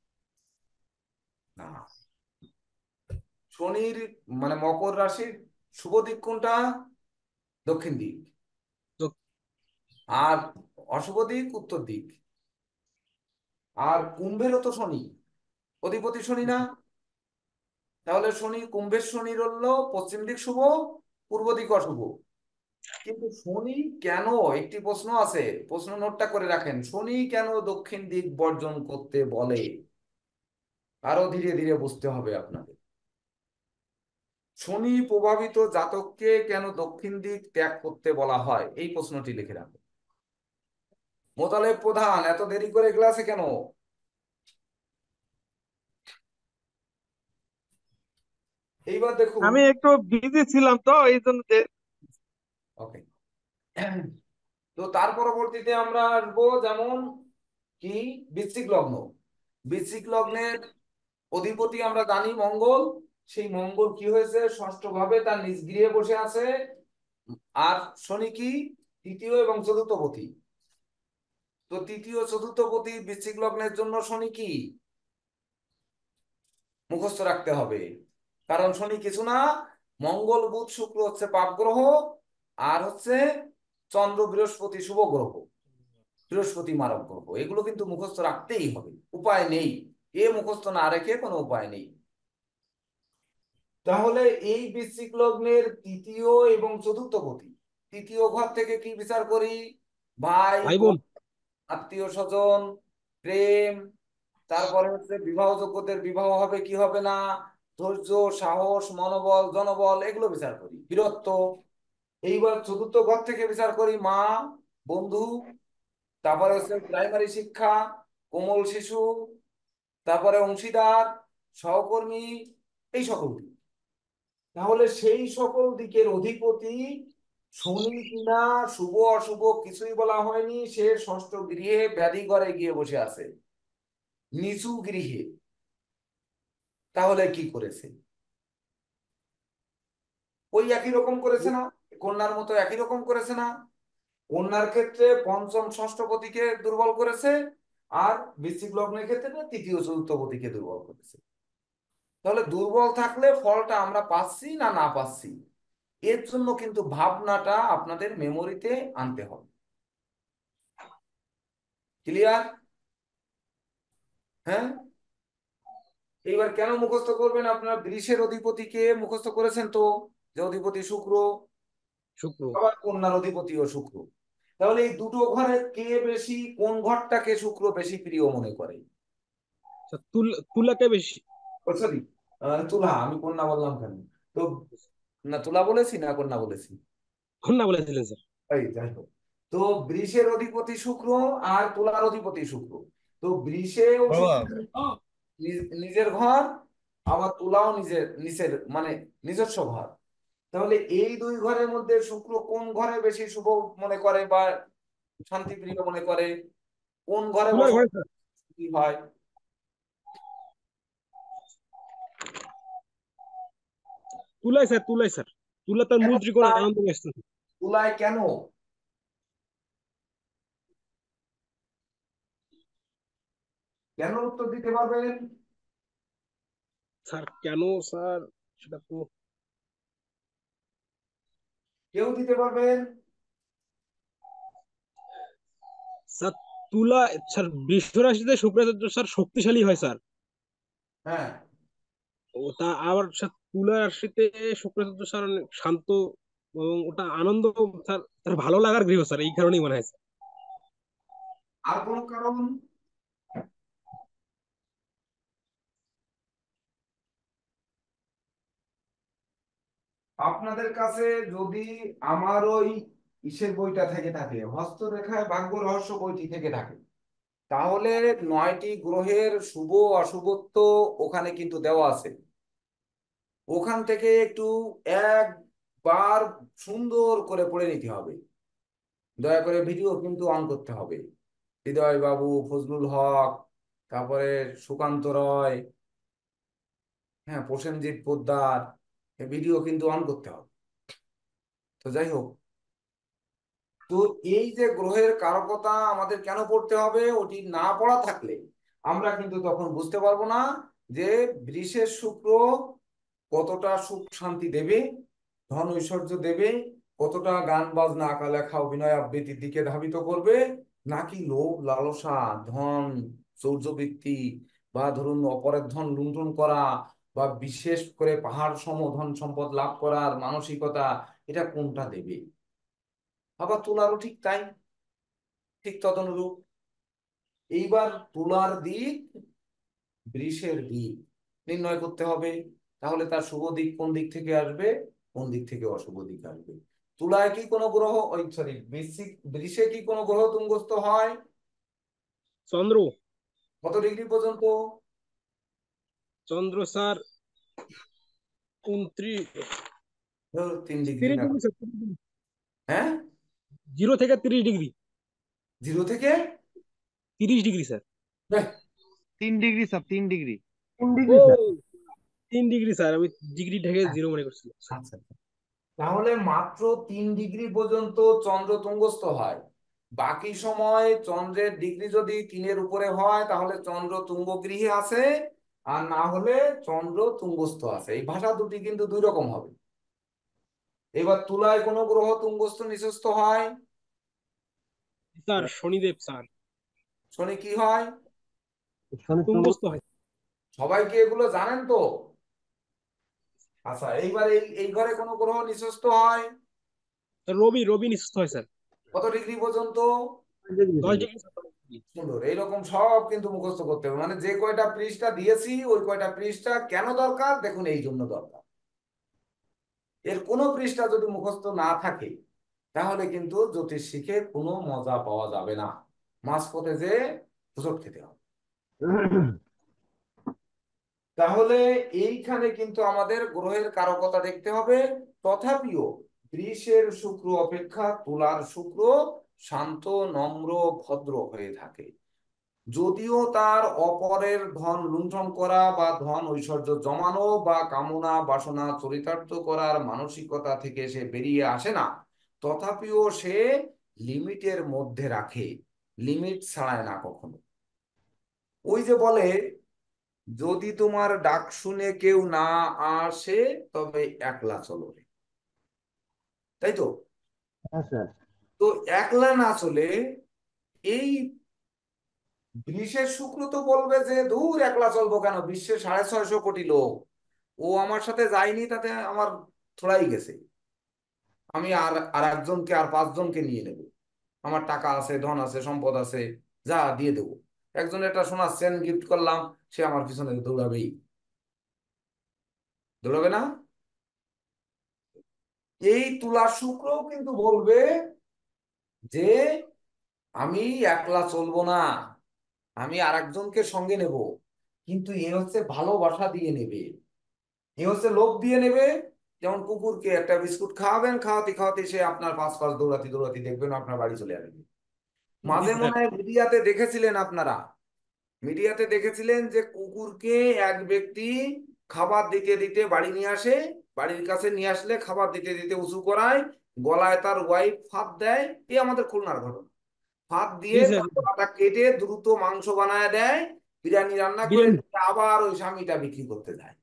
না, শনির মানে মকর রাশির শুভ দিক কোনটা? দক্ষিণ দিক। দক- আর অশুভ দিক উত্তর দিক। আর কুম্ভেরও তো শনি, অধিপতি শনি না? তাহলে শনি, কুম্ভের শনি হলো পশ্চিম দিক শুভ, পূর্ব দিক অশুভ। কিন্তু শনি কেন, একটি প্রশ্ন আছে, প্রশ্ন নোটটা করে রাখেন, শনি কেন দক্ষিণ দিক বর্জন করতে বলে? আরো ধীরে ধীরে বুঝতে হবে আপনাদের। শনি প্রভাবিত জাতককে কেন দক্ষিণ দিক ত্যাগ করতে বলা হয়, এই প্রশ্নটি লিখে রাখুন। মোতালেব প্রধান, এত দেরি করে ক্লাসে কেন? এইবার দেখুন। আমি একটু বিজি ছিলাম তো এই জন্য ওকে, তো তার পরবর্তীতে আমরা আসবো যেমন কি, বৃশ্চিক লগ্ন। বৃশ্চিক লগ্নের অধিপতি আমরা জানি মঙ্গল, সেই মঙ্গল কি হয়েছে, ষষ্ঠ ভাবে তার নিজ গৃহে বসে আছে। আর শনি কি, তৃতীয় এবং চতুর্থ পতি। তো তৃতীয় চতুর্থ পতি বৃশ্চিক লগ্নের জন্য শনি কি, মুখস্থ রাখতে হবে। কারণ শনি কিছু না, মঙ্গল বুধ শুক্র হচ্ছে পাপ গ্রহ, আর হচ্ছে চন্দ্র বৃহস্পতি শুভ গ্রহ, বৃহস্পতি মারক গ্রহ। এগুলো কিন্তু মুখস্থ রাখতেই হবে, উপায় নেই, এ মুখস্থ না রেখে কোনো উপায় নেই। তাহলে এই বৃশ্চিক লগ্নের তৃতীয় এবং চতুর্থ পতি, তৃতীয় ঘর থেকে কি বিচার করি? ভাই ভাই বোন। বোন, আত্মীয় স্বজন, প্রেম, তারপরে হচ্ছে বিবাহ যোগ্যদের বিবাহ হবে কি হবে না, ধৈর্য, সাহস, মনোবল, জনবল, এগুলো বিচার করি, বীরত্ব। এইবার চতুর্থ ঘর থেকে বিচার করি মা, বন্ধু, তারপরে হচ্ছে প্রাইমারি শিক্ষা, কোমল শিশু, তারপরে অংশীদার, সহকর্মী, এই সকল দিক। তাহলে সেই সকল দিকের অধিপতি শনি কিনা, শুভ অশুভ কিছুই বলা হয়নি, সে ষষ্ঠ গৃহে ব্যাধি ঘরে গিয়ে বসে আছে, নিচু গৃহে। তাহলে কি করেছে? ওই একই রকম করেছে না, কন্যার মতো একই রকম করেছে না? কন্যার ক্ষেত্রে পঞ্চম ষষ্ঠ পতিকে দুর্বল করেছে, আর বৃশ্চিক লগ্নের ক্ষেত্রে তৃতীয় চতুর্থ পতিকে দুর্বল করেছে। তাহলে দুর্বল থাকলে ফলটা আমরা পাচ্ছি না না পাচ্ছি, এর জন্য কিন্তু ভাবনাটা আপনাদের মেমোরিতে আনতে হবে। ক্লিয়ার? হ্যাঁ। এইবার কেন মুখস্থ করবেন? আপনারা বৃষের অধিপতিকে মুখস্থ করেছেন তো, যে অধিপতি শুক্র, শুক্র। আবার কন্যার অধিপতিও শুক্র। তাহলে এই দুটো ঘরে কে বেশি, কোন ঘরটাকে শুক্র বেশি প্রিয় মনে করে? আচ্ছা, তুলাকে বেশি। সরি, তুলা, আমি কন্যা বললাম কেন? তো না, তুলা বলেছি না কন্যা বলেছি? কন্যা বলেছিলেন স্যার। এই যাই হোক, তো বৃষের অধিপতি শুক্র আর তুলার অধিপতি শুক্র। তো বৃষেও বাবা, শুক্র নিজের ঘর, আবার তুলাও নিজের নিজের মানে নিজস্ব ঘর। তাহলে এই দুই ঘরের মধ্যে শুক্র কোন ঘরে বেশি শুভ মনে করে বা শান্তিপ্রিয় মনে করে? কোন ঘরে তুলার ঘরে স্যার। বসতি হয়? তুলাই স্যার, তুলাই স্যার। তুলা তার কেন মূল ত্রিকোণ তুলায়? আনন্দ ব্যস্ত। তুলায় কেন? কেন উত্তর দিতে পারবেন? স্যার কেন স্যার, সেটা তো কেউ দিতে পারবেন? স্যার তুলা, স্যার বৃষ রাশিতে শুক্রাচার্য স্যার শক্তিশালী হয় স্যার। হ্যাঁ, ও তা আবার স্যার তুলা রাশিতে শুক্রাচার্য স্যার অনেক শান্ত, এবং ওটা আনন্দ, স্যার তার ভালো লাগার গৃহ স্যার, এই কারণেই মনে হয় স্যার। আর কোন কারণ? আপনাদের কাছে যদি আমার ওই ইসের বইটা থেকে থাকে, হস্তরেখায় ভাগ্য রহস্য বইটি থেকে থাকে, তাহলে 9টি গ্রহের শুভ অশুভত্ব ওখানে কিন্তু দেওয়া আছে। ওখান থেকে একটু একবার সুন্দর করে পড়ে নিতে হবে। দয়া করে ভিডিও কিন্তু অন করতে হবে। হৃদয় বাবু, ফজলুল হক, তারপরে সুকান্ত রয়, হ্যাঁ, প্রসেনজিৎ পোদ্দার, এই ভিডিও কিন্তু অন করতে হবে। তো যাই হোক, তো এই যে গ্রহের কারকতা আমাদের কেন পড়তে হবে, ওটি না পড়া থাকলে আমরা কিন্তু তখন বুঝতে পারবো না যে বৃষের শুক্র কতটা সুখ শান্তি দেবে, ধন ঐশ্বর্য দেবে, কতটা গান বাজনা আঁকা লেখা অভিনয় আবৃত্তির দিকে ধাবিত করবে, নাকি লোভ লালসা, ধন চৌর্যবৃত্তি, বা ধরুন অপরের ধন লুণ্ঠন করা, বা বিশেষ করে পাহাড় সম ধন সম্পদ লাভ করার মানসিকতা, এটা কোনটা দেবে? আবার তুলারও ঠিক তাই, ঠিক তদনুরূপ। এইবার তুলার দিক, বৃষের দিক নির্ণয় করতে হবে। তাহলে তার শুভ দিক কোন দিক থেকে আসবে, কোন দিক থেকে অশুভ দিক আসবে। তুলায় কি কোনো গ্রহ, ওই সরি, বৃষে কি কোনো গ্রহ তুঙ্গস্থ হয়? চন্দ্র। কত ডিগ্রি পর্যন্ত? চন্দ্র স্যার 29, ধরো 3 ডিগ্রি 30 না? Degree sir. হ্যাঁ, 0 থেকে 30 ডিগ্রি। 0 থেকে? 30 ডিগ্রি স্যার। হ্যাঁ, 3 ডিগ্রি স্যার, 3 ডিগ্রি। 3 ডিগ্রি ও, স্যার। 3 ডিগ্রি স্যার, আমি ডিগ্রি ঢেকে জিরো মনে করছিলাম স্যার। আচ্ছা। তাহলে মাত্র 3 ডিগ্রি পর্যন্ত চন্দ্র তুঙ্গস্থ হয়। বাকি সময় চন্দ্রের ডিগ্রি যদি 3-এর উপরে হয় তাহলে চন্দ্র তুঙ্গ গৃহে আছে, আর না হলে চন্দ্র তুঙ্গস্থ আছে। এই ভাষা দুটি কিন্তু দুই রকম হবে। এবার তুলায় কোনো গ্রহ তুঙ্গস্থ নিচস্থ হয়? স্যার শনিদেব স্যার শনি কি হয়? শনি তুঙ্গস্থ হয়। সবাই কি এগুলো জানেন তো? আচ্ছা, এইবার এই এই ঘরে কোনো গ্রহ নিচস্থ হয়? স্যার রবি, রবি নিচস্থ হয় স্যার। কত ডিগ্রি পর্যন্ত? Degree 10 degree sir. সুন্দর। এইরকম সব কিন্তু মুখস্থ করতে হবে, মানে যে কয়টা পৃষ্ঠা দিয়েছি ওই কয়টা পৃষ্ঠা কেন দরকার, দেখুন এই জন্য দরকার। এর কোনো পৃষ্ঠা যদি মুখস্থ না থাকে তাহলে কিন্তু জ্যোতিষ শিখে কোনো মজা পাওয়া যাবে না, মাঝপথে যে হোঁচট খেতে হবে। তাহলে এইখানে কিন্তু আমাদের গ্রহের কারকতা দেখতে হবে। তথাপিও বৃষের শুক্র অপেক্ষা তুলার শুক্র শান্ত, নম্র, ভদ্র হয়ে থাকে। যদিও তার অপরের ধন লুণ্ঠন করা বা ধন ঐশ্বর্য জমানো বা কামনা বাসনা চরিতার্থ করার মানসিকতা থেকে সে বেরিয়ে আসে না, তথাপিও সে লিমিটের মধ্যে রাখে, লিমিট ছাড়ায় না কখনো। ওই যে বলে, যদি তোমার ডাক শুনে কেউ না আসে তবে একলা চলো রে, তাই তো? হ্যাঁ স্যার। তো একলা না চলে এই বৃষের শুক্র তো বলবে যে দূর একলা চলবো কেন, বিশ্বের 650 কোটি লোক, ও আমার সাথে যায়নি তাতে আমার থোড়াই গেছে, আমি আর আর একজনকে আর 5 জনকে নিয়ে নেব, আমার টাকা আছে, ধন আছে, সম্পদ আছে, যা দিয়ে দেবো। একজন একটা সোনার চেন গিফট করলাম, সে আমার পিছনে দৌড়াবেই, দৌড়াবে না? এই তুলা শুক্রও কিন্তু বলবে যে আমি একলা চলবো না, আমি আর একজনকে সঙ্গে নেব। কিন্তু এ হচ্ছে ভালোবাসা দিয়ে নেবে, এ হচ্ছে লোভ দিয়ে নেবে। যেমন কুকুরকে একটা বিস্কুট খাওয়াবেন, খাওয়াতে খাওয়াতে সে আপনার পাঁচ পাঁচ দৌড়াতে দৌড়াতে দেখবেন আপনার বাড়ি চলে আসবে। জি মাঝে স্যার। মনে হয় মিডিয়াতে দেখেছিলেন আপনারা, মিডিয়াতে দেখেছিলেন যে কুকুরকে এক ব্যক্তি খাবার দিতে দিতে বাড়ি নিয়ে আসে, বাড়ির কাছে নিয়ে আসলে খাবার দিতে দিতে উঁচু করায়, গলায় তার ওয়াইফ ফাঁদ দেয়। এই আমাদের খুলনার ঘটনা। ফাঁদ জি দিয়ে স্যার। তার গলাটা কেটে দ্রুত মাংস বানায় দেয়, বিরিয়ানি রান্না করে বিরিয়ানি। দিয়ে আবার ওই স্বামীটা বিক্রি করতে যায়।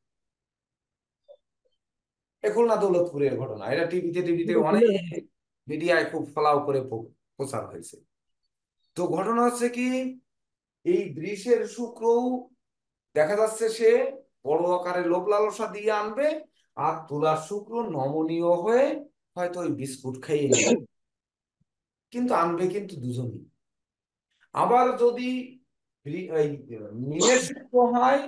এ খুলনা দৌলতপুরের ঘটনা, এটা টিভিতে টিভিতে অনেক মিডিয়ায় খুব ফলাও করে প্রচার হয়েছে। তো ঘটনা হচ্ছে কি, এই বৃষের শুক্র দেখা যাচ্ছে সে বড় আকারে লোভ লালসা দিয়ে আনবে, আর তুলার শুক্র নমনীয় হয়ে হয়তো ওই বিস্কুট খাইয়ে নিবে, কিন্তু আনবে কিন্তু দুজনই। আবার যদি এই মিনের শুক্র হয়,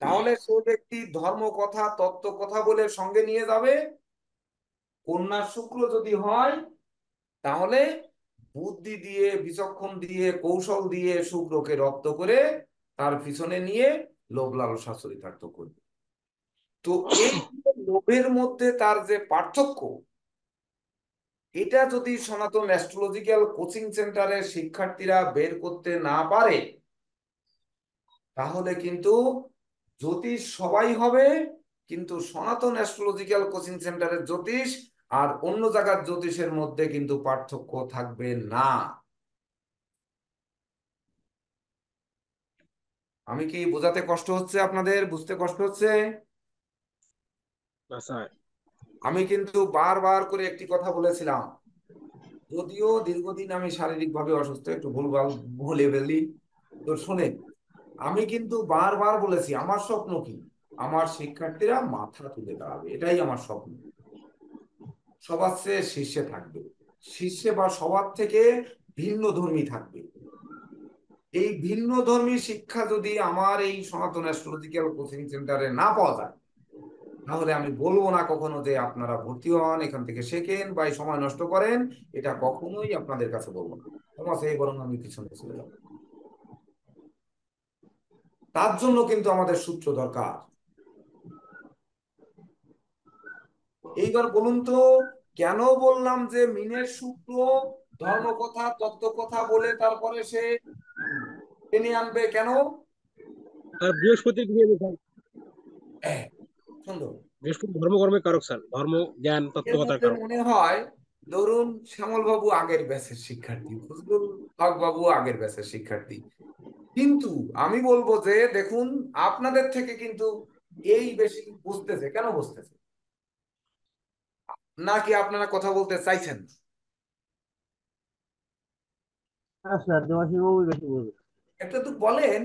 তাহলে সে ব্যক্তি ধর্ম কথা তত্ত্ব কথা বলে সঙ্গে নিয়ে যাবে। কন্যার শুক্র যদি হয়, তাহলে বুদ্ধি দিয়ে, বিচক্ষণ দিয়ে, কৌশল দিয়ে শুক্রকে রপ্ত করে তার পিছনে নিয়ে লোভ লালসা চরিতার্থ করবে। তো এই যে লোভের মধ্যে তার যে পার্থক্য, এটা যদি সনাতন অ্যাস্ট্রোলজিক্যাল কোচিং সেন্টারের শিক্ষার্থীরা বের করতে না পারে, তাহলে কিন্তু জ্যোতিষ সবাই হবে, কিন্তু সনাতন অ্যাস্ট্রোলজিক্যাল কোচিং সেন্টারের জ্যোতিষ আর অন্য জায়গার জ্যোতিষের মধ্যে কিন্তু পার্থক্য থাকবে না। আমি কি বোঝাতে কষ্ট হচ্ছে আপনাদের, বুঝতে কষ্ট হচ্ছে? স্যার। আমি কিন্তু বারবার করে একটি কথা বলেছিলাম, যদিও দীর্ঘদিন আমি শারীরিকভাবে অসুস্থ, একটু ভুলভাল বলে ফেলি, তো শোনেন, আমি কিন্তু বারবার বলেছি আমার স্বপ্ন কি, আমার শিক্ষার্থীরা মাথা তুলে দাঁড়াবে, এটাই আমার স্বপ্ন। সবার চেয়ে শীর্ষে থাকবে, শীর্ষে বা সবার থেকে ভিন্ন ধর্মী থাকবে। এই ভিন্ন ধর্মী শিক্ষা যদি আমার এই সনাতন অ্যাস্ট্রোলজিক্যাল কোচিং সেন্টারে না পাওয়া যায়, তাহলে আমি বলবো না কখনো যে আপনারা ভর্তি হন, এখান থেকে শেখেন বা এই সময় নষ্ট করেন, এটা কখনোই আপনাদের কাছে বলবো না। সমাজে বরং আমি পিছনে চলে যাবো। তার জন্য কিন্তু আমাদের সূত্র দরকার। এইবার বলুন তো, কেন বললাম যে মিনের শুক্র ধর্মকথা তত্ত্ব কথা বলে তারপরে সে টেনে আনবে কেন? আর বৃহস্পতির গৃহে স্যার। হ্যাঁ, সুন্দর। বৃহস্পতি ধর্মকর্মের কারক স্যার, ধর্ম জ্ঞান এর তত্ত্বকথার মধ্যে কারক। মনে হয়, ধরুন শ্যামল বাবু আগের ব্যাচের শিক্ষার্থী, ফজলুল হক বাবু আগের ব্যাচের শিক্ষার্থী, কিন্তু আমি বলবো যে দেখুন, আপনাদের থেকে কিন্তু এই বেশি বুঝতেছে, কেন বুঝতেছে? নাকি আপনারা কথা বলতে চাইছেন না? হ্যাঁ স্যার, দেবাশিস বাবুই বেশি বলবে। একটা তো বলেন,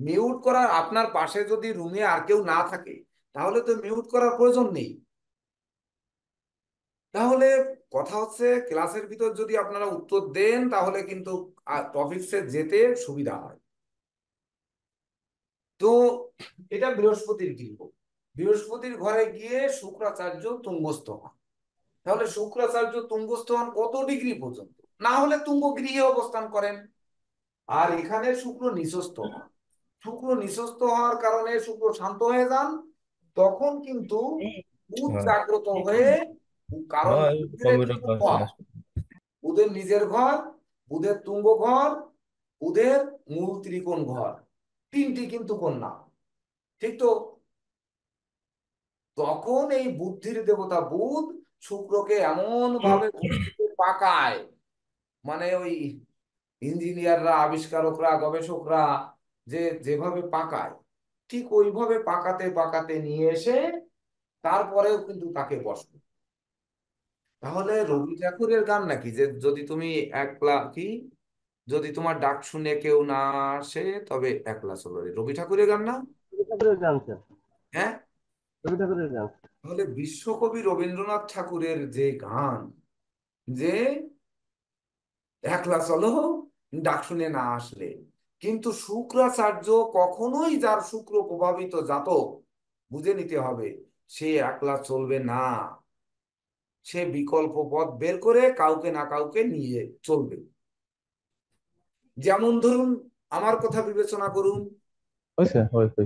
মিউট করার, আপনার পাশে যদি রুমে আর কেউ না থাকে তাহলে তো মিউট করার প্রয়োজন নেই। তাহলে কথা হচ্ছে, ক্লাসের ভিতর যদি আপনারা উত্তর দেন তাহলে কিন্তু টপিকসে যেতে সুবিধা হয়। তো এটা বৃহস্পতির গৃহ, বৃহস্পতির ঘরে গিয়ে শুক্রাচার্য তুঙ্গস্থ হন। তাহলে শুক্রাচার্য তুঙ্গস্থ হন কত ডিগ্রি পর্যন্ত? না হলে তুঙ্গ গৃহে অবস্থান করেন। আর এখানে শুক্র নিচস্থ হন, শুক্র নিচস্থ হওয়ার কারণে শুক্র শান্ত হয়ে যান, তখন কিন্তু বুধ হ্যাঁ, জাগ্রত হয়ে, কারণ হ্যাঁ, বুধের কম্পিউটার কিন্তু ক্লাস ঘর, ক্লাস। বুধের নিজের ঘর, বুধের তুঙ্গ ঘর, বুধের মূল ত্রিকোণ ঘর, তিনটি কিন্তু কন্যা, ঠিক তো? তখন এই বুদ্ধির দেবতা বুধ শুক্রকে এমন ভাবে বুদ্ধিতে পাকায় মানে ওই ইঞ্জিনিয়াররা, আবিষ্কারকরা, গবেষকরা যে যেভাবে পাকায়, ঠিক ওইভাবে পাকাতে পাকাতে নিয়ে এসে তারপরেও কিন্তু তাকে বসবে। তাহলে রবি ঠাকুরের গান নাকি যে যদি তুমি একলা কি, যদি তোমার ডাক শুনে কেউ না আসে তবে একলা চলো রে, রবি ঠাকুরের গান না? রবি ঠাকুরের গান স্যার, হ্যাঁ। রবি ঠাকুরের গান। তাহলে বিশ্বকবি রবীন্দ্রনাথ ঠাকুরের যে গান, যে একলা চলো ডাক শুনে না আসলে, কিন্তু শুক্রাচার্য কখনোই, যার শুক্র প্রভাবিত জাতক, বুঝে নিতে হবে সে একলা চলবে না, সে বিকল্প পথ বের করে কাউকে না কাউকে নিয়ে চলবে। যেমন ধরুন, আমার কথা বিবেচনা করুন, হয়েছে হয়েছে।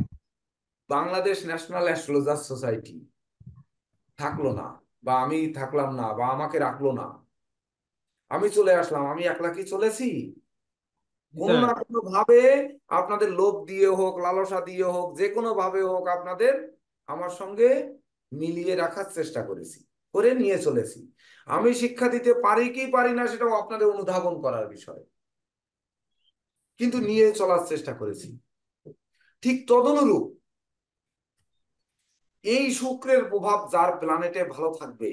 বাংলাদেশ ন্যাশনাল অ্যাস্ট্রোলজার সোসাইটি থাকলো না, বা আমি থাকলাম না, বা আমাকে রাখলো না, আমি চলে আসলাম, আমি একলা কি চলেছি? জি কোনো স্যার। না কোনো ভাবে, আপনাদের লোভ দিয়ে হোক, লালসা দিয়ে হোক, যে কোনো ভাবে হোক, আপনাদের আমার সঙ্গে মিলিয়ে রাখার চেষ্টা করেছি, করে নিয়ে চলেছি। আমি শিক্ষা দিতে পারি কি পারি না সেটাও আপনাদের অনুধাবন করার বিষয়, কিন্তু নিয়ে চলার চেষ্টা করেছি। ঠিক তদনুরূপ এই শুক্রের প্রভাব যার প্ল্যানেটে ভালো থাকবে,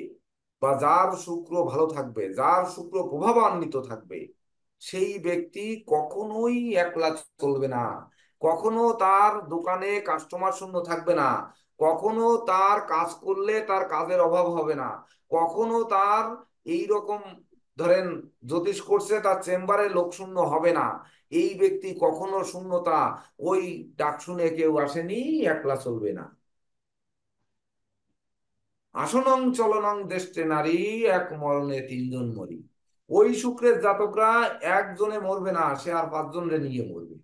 বা যার শুক্র ভালো থাকবে, যার শুক্র প্রভাবান্বিত থাকবে, সেই ব্যক্তি কখনোই একলা চলবে না, কখনো তার দোকানে কাস্টমার শূন্য থাকবে না, কখনো তার কাজ করলে তার কাজের অভাব হবে না, কখনো তার এই রকম, ধরেন জ্যোতিষ করছে তার চেম্বারে লোক শূন্য হবে না, এই ব্যক্তি কখনো শূন্যতা, ওই ডাক শুনে কেউ আসেনি, একলা চলবে না। আসনং চলনং দেশে নারী, এক মরণে তিনজন মরি। ওই শুক্রের জাতকরা একজনে মরবে না, সে আর পাঁচজনরে নিয়ে মরবে।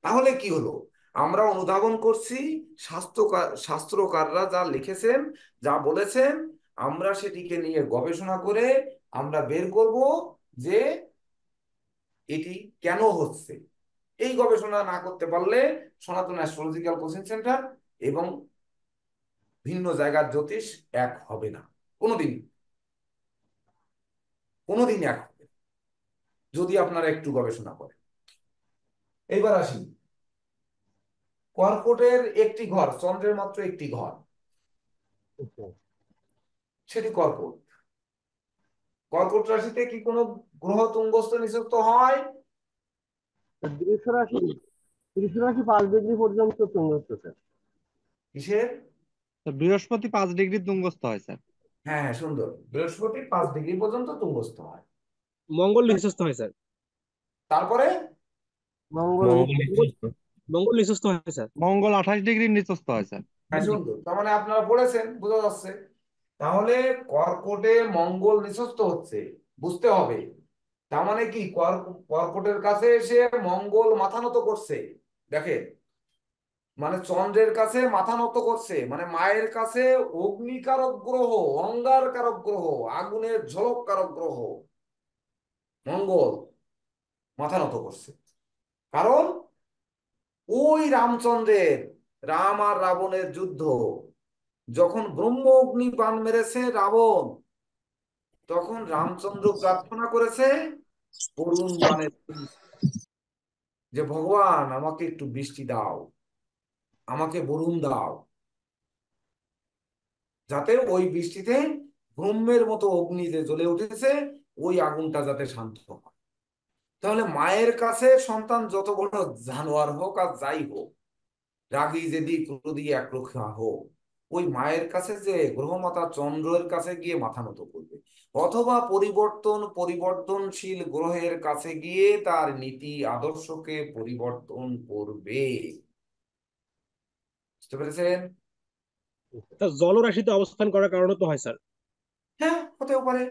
তাহলে কি হলো? আমরা অনুধাবন করছি, শাস্ত্রকাররা যা লিখেছেন, যা বলেছেন, আমরা সেটিকে নিয়ে গবেষণা করে আমরা বের করব যে এটি কেন হচ্ছে। এই গবেষণা না করতে পারলে সনাতন অ্যাস্ট্রোলজিক্যাল কোচিং সেন্টার এবং ভিন্ন জায়গার জ্যোতিষ এক হবে না, কোনোদিন, কোনোদিন এক হবে না, যদি আপনারা একটু গবেষণা করেন। এইবার আসি, কর্কটের একটি ঘর, চন্দ্রের মাত্র একটি ঘর, সেটি কর্কট। কর্কট রাশিতে কি কোনো গ্রহ তুঙ্গস্থ নিচস্থ হয়? বৃষ রাশি, বৃষ রাশি 5 ডিগ্রি পর্যন্ত তুঙ্গস্থ স্যার। কিসের? স্যার, বৃহস্পতি 5 ডিগ্রি তুঙ্গস্থ হয় স্যার। হ্যাঁ হ্যাঁ, সুন্দর, বৃহস্পতি 5 ডিগ্রি পর্যন্ত তুঙ্গস্থ হয়। মঙ্গল নিঃস্ত হয় স্যার। তারপরে মঙ্গল মঙ্গল মঙ্গল নিচস্থ। মঙ্গল নিঃস্ত হয় স্যার। মঙ্গল 28 ডিগ্রি নিচস্থ হয় স্যার। হ্যাঁ সুন্দর, তার মানে আপনারা পড়েছেন, বোঝা যাচ্ছে। তাহলে কর্কটে মঙ্গল নিচস্থ হচ্ছে, বুঝতে হবে। তার মানে কি, কর্কটের কাছে এসে মঙ্গল মাথা নত করছে, দেখেন, মানে চন্দ্রের কাছে মাথা নত করছে, মানে মায়ের কাছে অগ্নিকারক গ্রহ, অঙ্গারকারক গ্রহ, আগুনের ঝলককারক গ্রহ মঙ্গল মাথা নত করছে। কারণ ওই রামচন্দ্রের, রাম আর রাবণের যুদ্ধ, যখন ব্রহ্ম অগ্নি বাণ মেরেছে রাবণ, তখন রামচন্দ্র প্রার্থনা করেছে করুণ বাণে, যে ভগবান আমাকে একটু বৃষ্টি দাও, আমাকে বরুণ দাও, যাতে ওই বৃষ্টিতে ব্রহ্মের মতো অগ্নি যে জ্বলে উঠেছে, ওই আগুনটা যাতে শান্ত হয়। তাহলে মায়ের কাছে সন্তান যত বড় জানোয়ার হোক আর যাই হোক, রাগী যেদি ক্রোধী একরোখা হোক, ওই মায়ের কাছে যে গ্রহমাতা চন্দ্রের কাছে গিয়ে মাথা নত করবে, অথবা পরিবর্তনশীল গ্রহের কাছে গিয়ে তার নীতি আদর্শকে পরিবর্তন করবে। বুঝতে পেরেছেন? স্যার জলরাশিতে অবস্থান করার কারণে তো হয় স্যার। হ্যাঁ, হতেও পারে।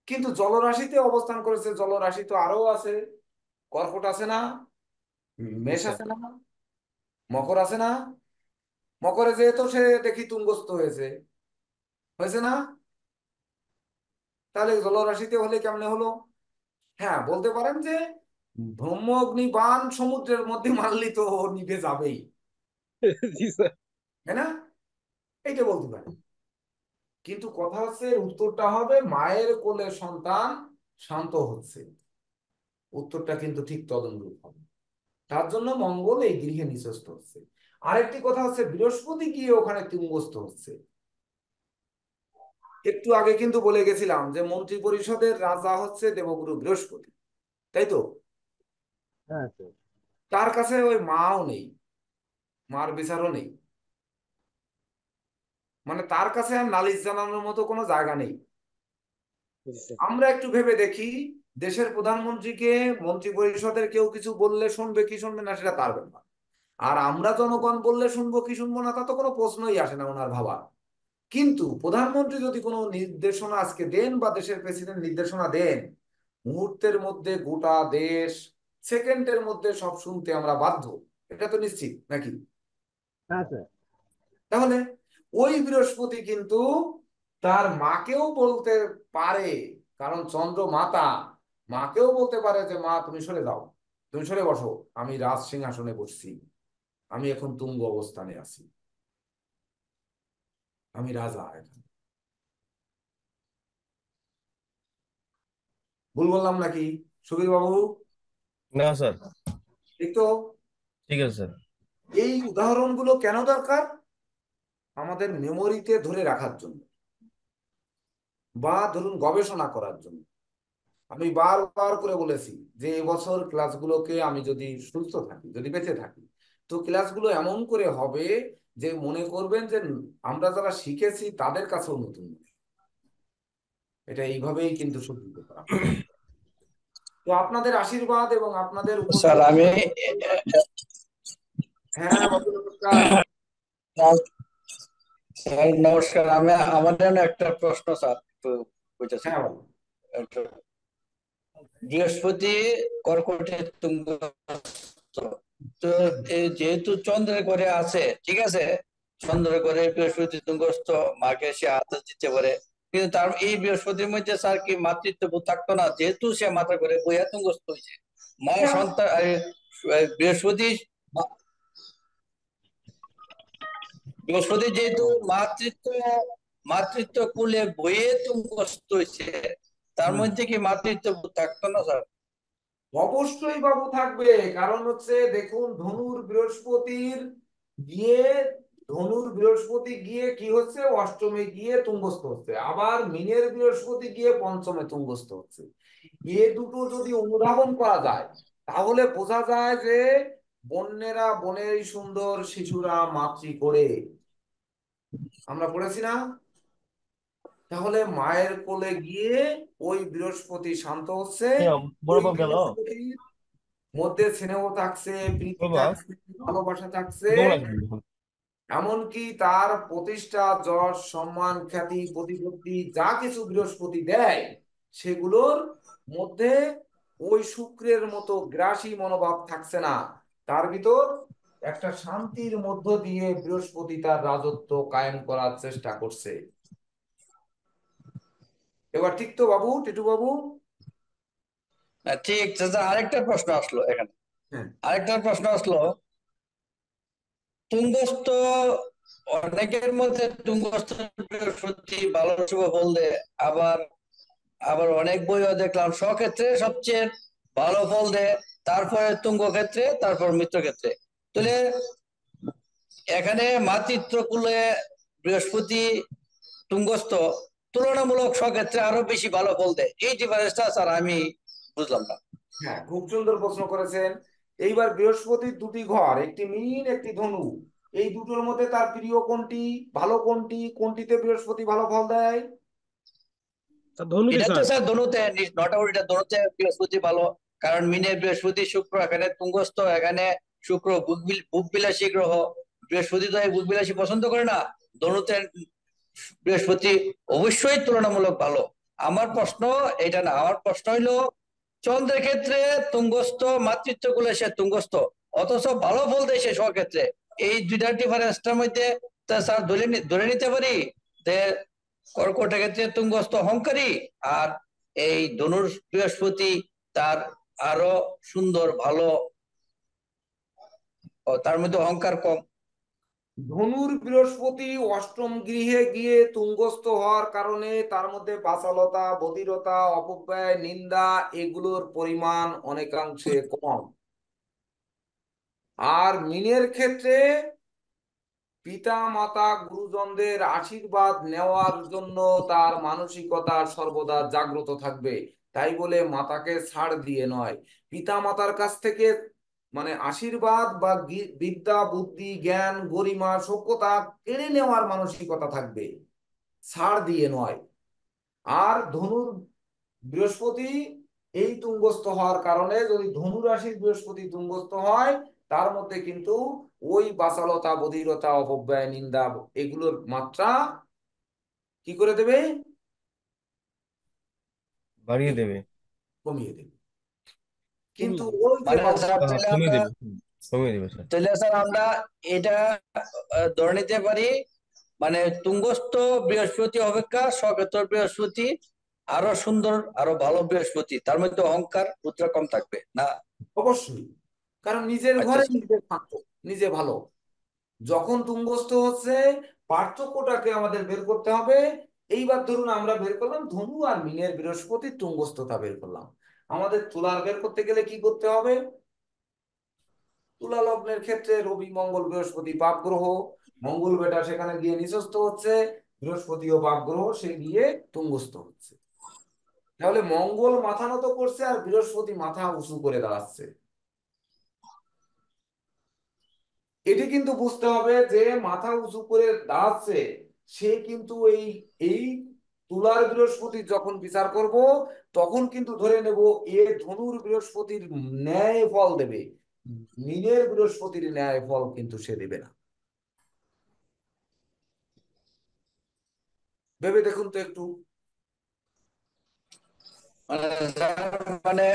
কিন্তু জলরাশিতে অবস্থান করেছে, জলরাশি তো আরো আছে, কর্কট আছে না, জি মেষ স্যার। আছে না, মকর আছে না? মকরে যেহেতু সে দেখি তুঙ্গস্থ হয়েছে, হয়েছে না? তাহলে জলরাশিতে হলে কেমনে হলো? হ্যাঁ, বলতে পারেন যে ব্রহ্ম অগ্নি বাণ সমুদ্রের মধ্যে মারলি তো ও নিভে যাবেই, জি স্যার। তাই না? এইটা বলতে পারেন। কিন্তু কথা হচ্ছে উত্তরটা হবে মায়ের কোলে সন্তান শান্ত হচ্ছে, উত্তরটা কিন্তু ঠিক তদনুরূপ হবে। তার জন্য মঙ্গল এই গৃহে নিঃস্ত হচ্ছে। আরেকটি কথা হচ্ছে বৃহস্পতি গিয়ে ওখানে তুঙ্গস্থ হচ্ছে। একটু আগে কিন্তু বলে গেছিলাম যে মন্ত্রী পরিষদের রাজা হচ্ছে দেবগুরু বৃহস্পতি, তাই তো? হ্যাঁ স্যার। তার কাছে ওই মাও নেই, মার বিচারও নেই, মানে তার কাছে আর নালিশ জানানোর মতো কোনো জায়গা নেই। জি স্যার। আমরা একটু ভেবে দেখি, দেশের প্রধানমন্ত্রীকে মন্ত্রী পরিষদের কেউ কিছু বললে শুনবে কি শুনবে না সেটা তার ব্যাপার, আর আমরা জনগণ বললে শুনবো কি শুনবো না তা তো কোনো প্রশ্নই আসে না ওনার ভাবা। কিন্তু প্রধানমন্ত্রী যদি কোনো নির্দেশনা আজকে দেন বা দেশের প্রেসিডেন্ট নির্দেশনা দেন, মুহূর্তের মধ্যে গোটা দেশ সেকেন্ডের মধ্যে সব শুনতে আমরা বাধ্য, এটা তো নিশ্চিত নাকি? হ্যাঁ স্যার। তাহলে ওই বৃহস্পতি কিন্তু তার মাকেও বলতে পারে, কারণ চন্দ্র মাতা, মাকেও বলতে পারে যে মা তুমি সরে যাও, তুমি সরে বসো, আমি রাজ সিংহাসনে বসছি, আমি এখন তুঙ্গ অবস্থানে আছি, আমি রাজা এখন। ভুল বললাম নাকি সুবীর বাবু? না স্যার, ঠিক তো? ঠিক আছে স্যার। এই উদাহরণগুলো কেন দরকার? আমাদের মেমোরিতে ধরে রাখার জন্য, বা ধরুন গবেষণা করার জন্য। আমি বারবার করে বলেছি যে এবছর ক্লাসগুলোকে আমি যদি সুস্থ থাকি, যদি বেঁচে থাকি, তো ক্লাসগুলো এমন করে হবে যে মনে করবেন যে আমরা যারা শিখেছি তাদের কাছেও নতুন। এটা এইভাবেই কিন্তু শুদ্ধ করা হয়। তো আপনাদের আশীর্বাদ এবং আপনাদের স্যার উপস্থিতি। আমি হ্যাঁ বাবু, নমস্কার। স্যার নমস্কার, আমি আমার জন্য একটা প্রশ্ন স্যার একটু বুঝেছি। হ্যাঁ বাবু। বৃহস্পতি কর্কটে তুঙ্গ, তো এই যেহেতু চন্দ্রের ঘরে আছে, ঠিক আছে, চন্দ্রের ঘরে বৃহস্পতি তুঙ্গস্থ, মাকে সে আদেশ দিতে পারে, কিন্তু তার এই বৃহস্পতির মধ্যে স্যার কি মাতৃত্ব বোধ থাকতো না? যেহেতু সে মাথা করে বইয়া তুঙ্গস্থ হয়েছে, মা সন্তান বৃহস্পতি বৃহস্পতি যেহেতু মাতৃত্ব মাতৃত্ব কুলে বইয়ে তুঙ্গস্থ হয়েছে, তার হুম। মধ্যে কি মাতৃত্ব বোধ থাকতো না স্যার? অবশ্যই বাবু থাকবে, কারণ হচ্ছে দেখুন গিয়ে ধনুর বৃহস্পতি গিয়ে কি হচ্ছে, অষ্টমে গিয়ে তুঙ্গস্থ হচ্ছে, আবার মীনের বৃহস্পতি গিয়ে পঞ্চমে তুঙ্গস্থ হচ্ছে। এ দুটো যদি অনুধাবন করা যায় তাহলে বোঝা যায় যে বন্যেরা বনেরই সুন্দর, শিশুরা মাতৃ করে, আমরা পড়েছি না? তাহলে মায়ের কোলে গিয়ে ওই বৃহস্পতি শান্ত হচ্ছে, বড় ওই বাপ গেল। বৃহস্পতির মধ্যে স্নেহ থাকছে, প্রীতি বড় বাপ থাকছে, ভালোবাসা থাকছে, দৌড়াচ্ছে। এমনকি তার প্রতিষ্ঠা, যশ, সম্মান, খ্যাতি, প্রতিপত্তি যা কিছু বৃহস্পতি দেয় সেগুলোর মধ্যে ওই শুক্রের মতো গ্রাসী মনোভাব থাকছে না। তার ভিতর একটা শান্তির মধ্য দিয়ে বৃহস্পতি তার রাজত্ব কায়েম করার চেষ্টা করছে। এবার ঠিক তো বাবু, টিটু বাবু? ঠিক স্যার, আরেকটা প্রশ্ন আসলো এখানে, হ্যাঁ। আরেকটা প্রশ্ন আসলো। তুঙ্গস্থ, অনেকের মধ্যে তুঙ্গস্থ বৃহস্পতি ভালো শুভ ফল দেয়, আবার আবার অনেক বইও দেখলাম স্বক্ষেত্রে সবচেয়ে ভালো ফল দেয়, তারপরে তুঙ্গ ক্ষেত্রে, তারপর মিত্র ক্ষেত্রে। তাহলে এখানে মাতৃত্ব কুলে বৃহস্পতি তুঙ্গস্থ তুলনামূলক স্বক্ষেত্রে আরো বেশি ভালো ফল দেয়, এই ডিফারেন্সটা স্যার আমি বুঝলাম না। হ্যাঁ, খুব সুন্দর প্রশ্ন করেছেন। এইবার বৃহস্পতির দুটি ঘর, একটি মীন একটি ধনু, এই দুটোর মধ্যে তার প্রিয় কোনটি, ভালো কোনটি, কোনটিতে বৃহস্পতি ভালো ফল দেয়? স্যার ধনুতে এটা তো স্যার। স্যার দনুতে, নট আউট, এটা দনুতে বৃহস্পতি ভালো, কারণ মিনে বৃহস্পতি শুক্র এখানে তুঙ্গস্থ, এখানে শুক্র ভোগবিলাসী গ্রহ, বৃহস্পতি তো এই ভোগবিলাসী পছন্দ করে না, দনুতে বৃহস্পতি অবশ্যই তুলনামূলক ভালো। আমার প্রশ্ন এটা না, আমার প্রশ্ন হইলো চন্দ্রের ক্ষেত্রে তুঙ্গস্থ, মাতৃত্ব গুলো সে তুঙ্গস্থ, অথচ ভালো ফল দেয় সে স্বক্ষেত্রে, এই দুইটার ডিফারেন্সটার মধ্যে তা স্যার ধরে নিতে পারি যে কর্কটের ক্ষেত্রে তুঙ্গস্থ অহংকারী, আর এই ধনুর বৃহস্পতি তার আরো সুন্দর ভালো, তার মধ্যে অহংকার কম। ধনুর বৃহস্পতি অষ্টম গৃহে গিয়ে তুঙ্গস্থ হওয়ার কারণে তার মধ্যে বাচালতা, বধিরতা, অপব্যয়, নিন্দা এগুলোর পরিমাণ অনেকাংশে কম। আর মিনের ক্ষেত্রে পিতা মাতা গুরুজনদের আশীর্বাদ নেওয়ার জন্য তার মানসিকতা সর্বদা জাগ্রত থাকবে। তাই বলে মাতাকে ছাড় দিয়ে নয়, পিতা মাতার কাছ থেকে মানে আশীর্বাদ বা বিদ্যা, বুদ্ধি, জ্ঞান, গরিমা, সভ্যতা কেড়ে নেওয়ার মানসিকতা থাকবে, ছাড় দিয়ে নয়। আর ধনুর বৃহস্পতি এই তুঙ্গস্থ হওয়ার কারণে, যদি ধনু রাশির বৃহস্পতি তুঙ্গস্থ হয়, তার মধ্যে কিন্তু ওই বাচালতা, বধিরতা, অপব্যয়, নিন্দা এগুলোর মাত্রা কি করে দেবে? বাড়িয়ে দেবে। কমিয়ে দেবে। কিন্তু কমিয়ে দেবে। ওই যে মানে স্যার হ্যাঁ, তাহলে কমিয়ে আমরা দেবে, কমিয়ে দেবে স্যার। তাহলে স্যার আমরা এটা ধরে নিতে পারি, মানে তুঙ্গস্থ বৃহস্পতি অপেক্ষা স্বক্ষেত্র বৃহস্পতি আরো সুন্দর, আরো ভালো বৃহস্পতি, তার মধ্যে অহংকার উদ্রেক কম থাকবে না? অবশ্যই, কারণ নিজের আচ্ছা ঘরে স্যার। নিজে থাকো, নিজে ভালো। যখন তুঙ্গস্থ হচ্ছে, পার্থক্যটাকে আমাদের বের করতে হবে। এইবার ধরুন আমরা বের করলাম ধনু আর মীনের বৃহস্পতি তুঙ্গস্থতা বের করলাম। আমাদের তুলার বের করতে গেলে কি করতে হবে? তুলা লগ্নের ক্ষেত্রে রবি, মঙ্গল, বৃহস্পতি পাপ গ্রহ। মঙ্গল বেটা সেখানে গিয়ে নিচস্থ হচ্ছে, বৃহস্পতিও পাপ গ্রহ, সে গিয়ে তুঙ্গস্থ হচ্ছে। তাহলে মঙ্গল মাথা নত করছে আর বৃহস্পতি মাথা উঁচু করে দাঁড়াচ্ছে। এটি কিন্তু বুঝতে হবে যে মাথা উঁচু করে দাঁড়াচ্ছে, সে কিন্তু এই এই তুলার বৃহস্পতি যখন বিচার করব, তখন কিন্তু ধরে নেব এ ধনুর বৃহস্পতির ন্যায় ফল দেবে, মীনের বৃহস্পতির ন্যায় ফল কিন্তু সে দেবে না। ভেবে দেখুন তো একটু। মানে মানে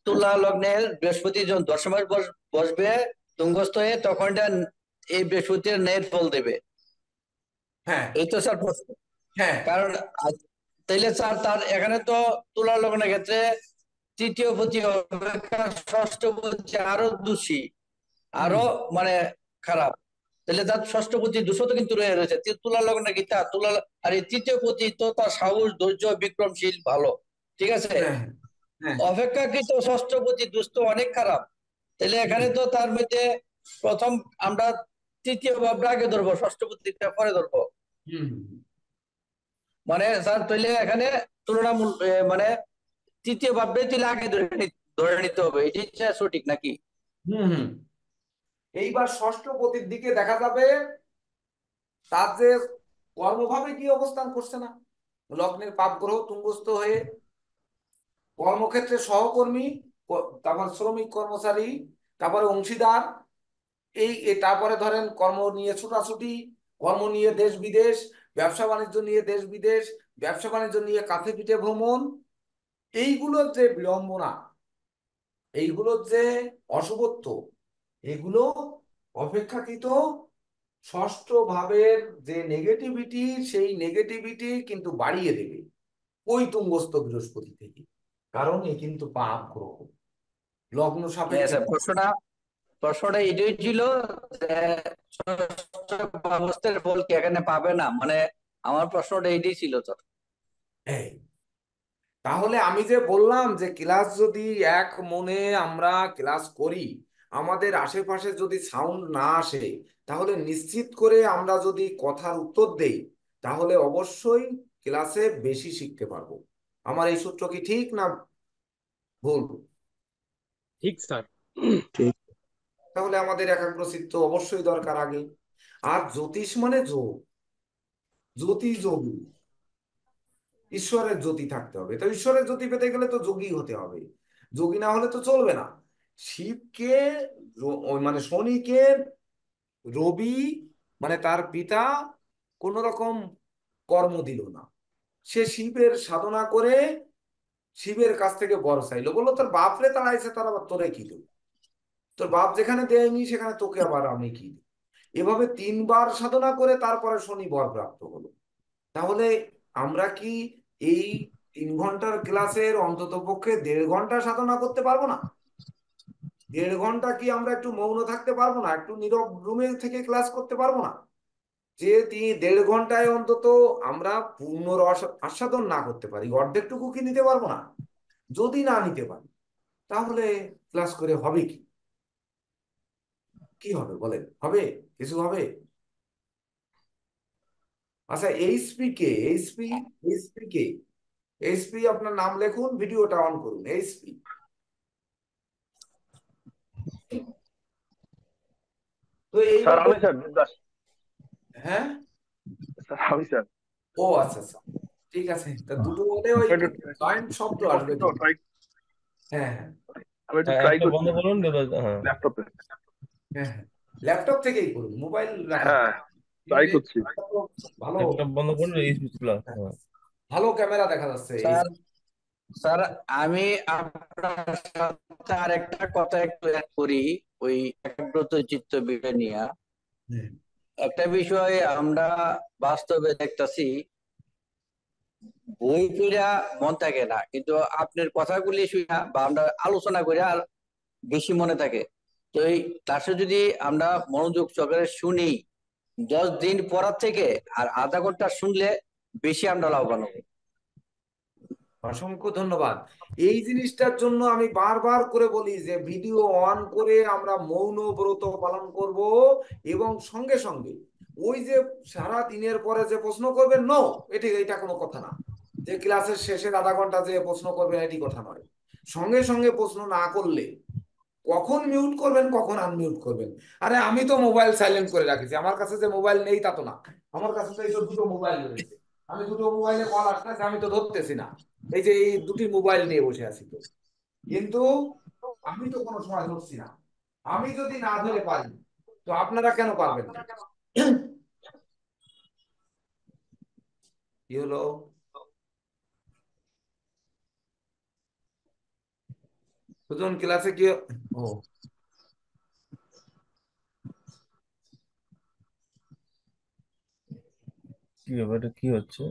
তুলা লগ্নের বৃহস্পতি যখন দশমাস বসবে তুঙ্গস্থ হয়ে, তখন এটা এই বৃহস্পতির ন্যায় ফল দেবে, হ্যাঁ, এই তো স্যার প্রশ্ন। হ্যাঁ। কারণ তাইলে স্যার তার এখানে তো তুলা লগ্নের ক্ষেত্রে তৃতীয় পতি অপেক্ষা ষষ্ঠ পতি আরো দোষী, হুম, আরো মানে খারাপ। তাহলে তার ষষ্ঠ পতি দোষও তো কিন্তু রয়ে রয়েছে তুলা লগ্নে কি তার তুলা, আর এই তৃতীয় পতি তো তার সাহস, ধৈর্য, বিক্রমশীল, ভালো, ঠিক আছে। হ্যাঁ, হ্যাঁ, অপেক্ষাকৃত ষষ্ঠ পতি দুস্থ অনেক খারাপ। তাহলে এখানে হুম, তো তার মধ্যে প্রথম আমরা তৃতীয় ভাবটা আগে ধরবো, ষষ্ঠ পতিটা পরে ধরবো। হুম, মানে স্যার তাহলে এখানে তুলনামূলক মানে তৃতীয় ভাবটাই তাহলে আগে ধরে নিতে হবে, এটা সঠিক নাকি? হুম, হুম। এইবার ষষ্ঠ পতির দিকে দেখা যাবে তার যে কর্মভাবে কি অবস্থান করছে না, লগ্নের পাপ গ্রহ তুঙ্গস্থ হয়ে কর্মক্ষেত্রে সহকর্মী, তারপর শ্রমিক কর্মচারী, তারপরে অংশীদার, তারপরে ধরেন কর্ম নিয়ে ছুটাছুটি, কর্ম নিয়ে দেশ বিদেশ, ব্যবসা বাণিজ্য নিয়ে দেশ বিদেশ, ব্যবসা বাণিজ্য নিয়ে কাছে পিঠে ভ্রমণ, এইগুলোর যে বিড়ম্বনা, এইগুলোর যে অশুভত্ব, এগুলো অপেক্ষাকৃত ষষ্ঠ ভাবের যে নেগেটিভিটি, সেই নেগেটিভিটি কিন্তু বাড়িয়ে দেবে ওই তুঙ্গস্থ বৃহস্পতি থেকে। কারণ এ কিন্তু পাপ গ্রহ, লগ্ন হ্যাঁ সাপেক্ষে। স্যার, প্রশ্নটা এটাই ছিল যে ষষ্ঠ ভাবস্থের ফল কি এখানে পাবে না, মানে আমার প্রশ্নটা এটাই ছিল তো। এই, তাহলে আমি যে বললাম যে ক্লাস যদি এক মনে আমরা ক্লাস করি, আমাদের আশেপাশে যদি সাউন্ড না আসে, তাহলে নিশ্চিত করে আমরা যদি কথার উত্তর দেই, তাহলে অবশ্যই ক্লাসে বেশি শিখতে পারবো। আমার এই সূত্র কি ঠিক না ভুল? ঠিক স্যার। তাহলে আমাদের একাগ্রচিত্ত অবশ্যই দরকার আগে। আর জ্যোতিষ মানে যোগ, জ্যোতি যোগী, ঈশ্বরের জ্যোতি থাকতে হবে। তো ঈশ্বরের জ্যোতি পেতে গেলে তো যোগী হতে হবে, যোগী না হলে তো চলবে না। শিবকে ওই মানে শনিকে রবি মানে তার পিতা কোন রকম কর্ম দিল না, সে শিবের সাধনা করে শিবের কাছ থেকে বর চাইলো, বললো তোর বাপরে তাড়াইছে, তার আবার তোরে কি দেব, তোর বাপ যেখানে দেয়নি সেখানে তোকে আবার আমি কি দেব। এভাবে তিনবার সাধনা করে তারপরে শনি বর প্রাপ্ত হলো। তাহলে আমরা কি এই 3 ঘন্টার ক্লাসের অন্তত পক্ষে 1.5 ঘন্টা সাধনা করতে পারবো না? 1.5 ঘন্টা কি আমরা একটু মৌন থাকতে পারবো না? একটু নীরব রুমে থেকে ক্লাস করতে পারবো না? যে 1.5 ঘন্টায় অন্তত আমরা পূর্ণ রস আস্বাদন না করতে পারি, অর্ধেকটুকু কি নিতে পারবো না? যদি না নিতে পারি তাহলে ক্লাস করে হবে কি? কি হবে বলেন? হবে? কিছু হবে? আচ্ছা, এইচপি আপনার নাম লিখুন, ভিডিওটা অন করুন। এইচপি, তো স্যার এইবার আমি স্যার বিদ্যাস হ্যাঁ, স্যার আমি স্যার ও আচ্ছা আচ্ছা, ঠিক আছে। তা দুটো হলে ওই একটু জয়েন্ট শব্দ একটু আসবে কঠিন তো দুটো। ট্রাই, হ্যাঁ হ্যাঁ আমি একটু হ্যাঁ, ট্রাই একটা করছি বন্ধ করুন হ্যাঁ। ল্যাপটপে। হ্যাঁ হ্যাঁ, ল্যাপটপ থেকেই করুন, মোবাইল রাখা হ্যাঁ যাবে না। ট্রাই কিন্তু এই করছি। laptop ভালো, ল্যাপটপ বন্ধ করুন, এই প্লাস হ্যাঁ, হ্যাঁ। ভালো ক্যামেরা দেখা যাচ্ছে এই। স্যার স্যার আমি আপনার সাথে আরেকটা কথা একটু অ্যাড করি ওই একাগ্রত চিত্ত বিষয় নিয়ে। হুম, একটা বিষয় আমরা বাস্তবে দেখতাছি, বই পড়া মন থাকে না, কিন্তু আপনার কথাগুলি শুনা বা আমরা আলোচনা করে আর বেশি মনে থাকে। তো এই ক্লাসে যদি আমরা মনোযোগ সহকারে শুনি, 10 দিন পড়ার থেকে আর আধা ঘন্টা শুনলে বেশি আমরা লাভবান হবো। অসংখ্য ধন্যবাদ। এই জিনিসটার জন্য আমি বারবার করে বলি যে ভিডিও অন করে আমরা মৌন ব্রত পালন করব, এবং সঙ্গে সঙ্গে ওই যে সারা দিনের পরে যে প্রশ্ন করবেন, নো, এটা কোনো কথা না। যে ক্লাসের শেষের আধা ঘন্টা যে প্রশ্ন করবেন, এটি কথা নয়। সঙ্গে সঙ্গে প্রশ্ন না করলে কখন মিউট করবেন, কখন আনমিউট করবেন। আরে আমি তো মোবাইল সাইলেন্ট করে রাখেছি, আমার কাছে যে মোবাইল নেই তা তো না। আমার কাছে তো এই তো দুটো মোবাইল রয়েছে, আমি দুটো মোবাইলে কল আসতেছে আমি তো ধরতেছি না। এই যে এই দুটি মোবাইল নিয়ে বসে আছি তো, কিন্তু আমি তো কোনো সময় ধরছি না। আমি যদি না ধরে পারি, তো আপনারা কেন পারবেন না? কি হলো? দুজন ক্লাসে কি? ও, কি ব্যাপার, এটা কি হচ্ছে?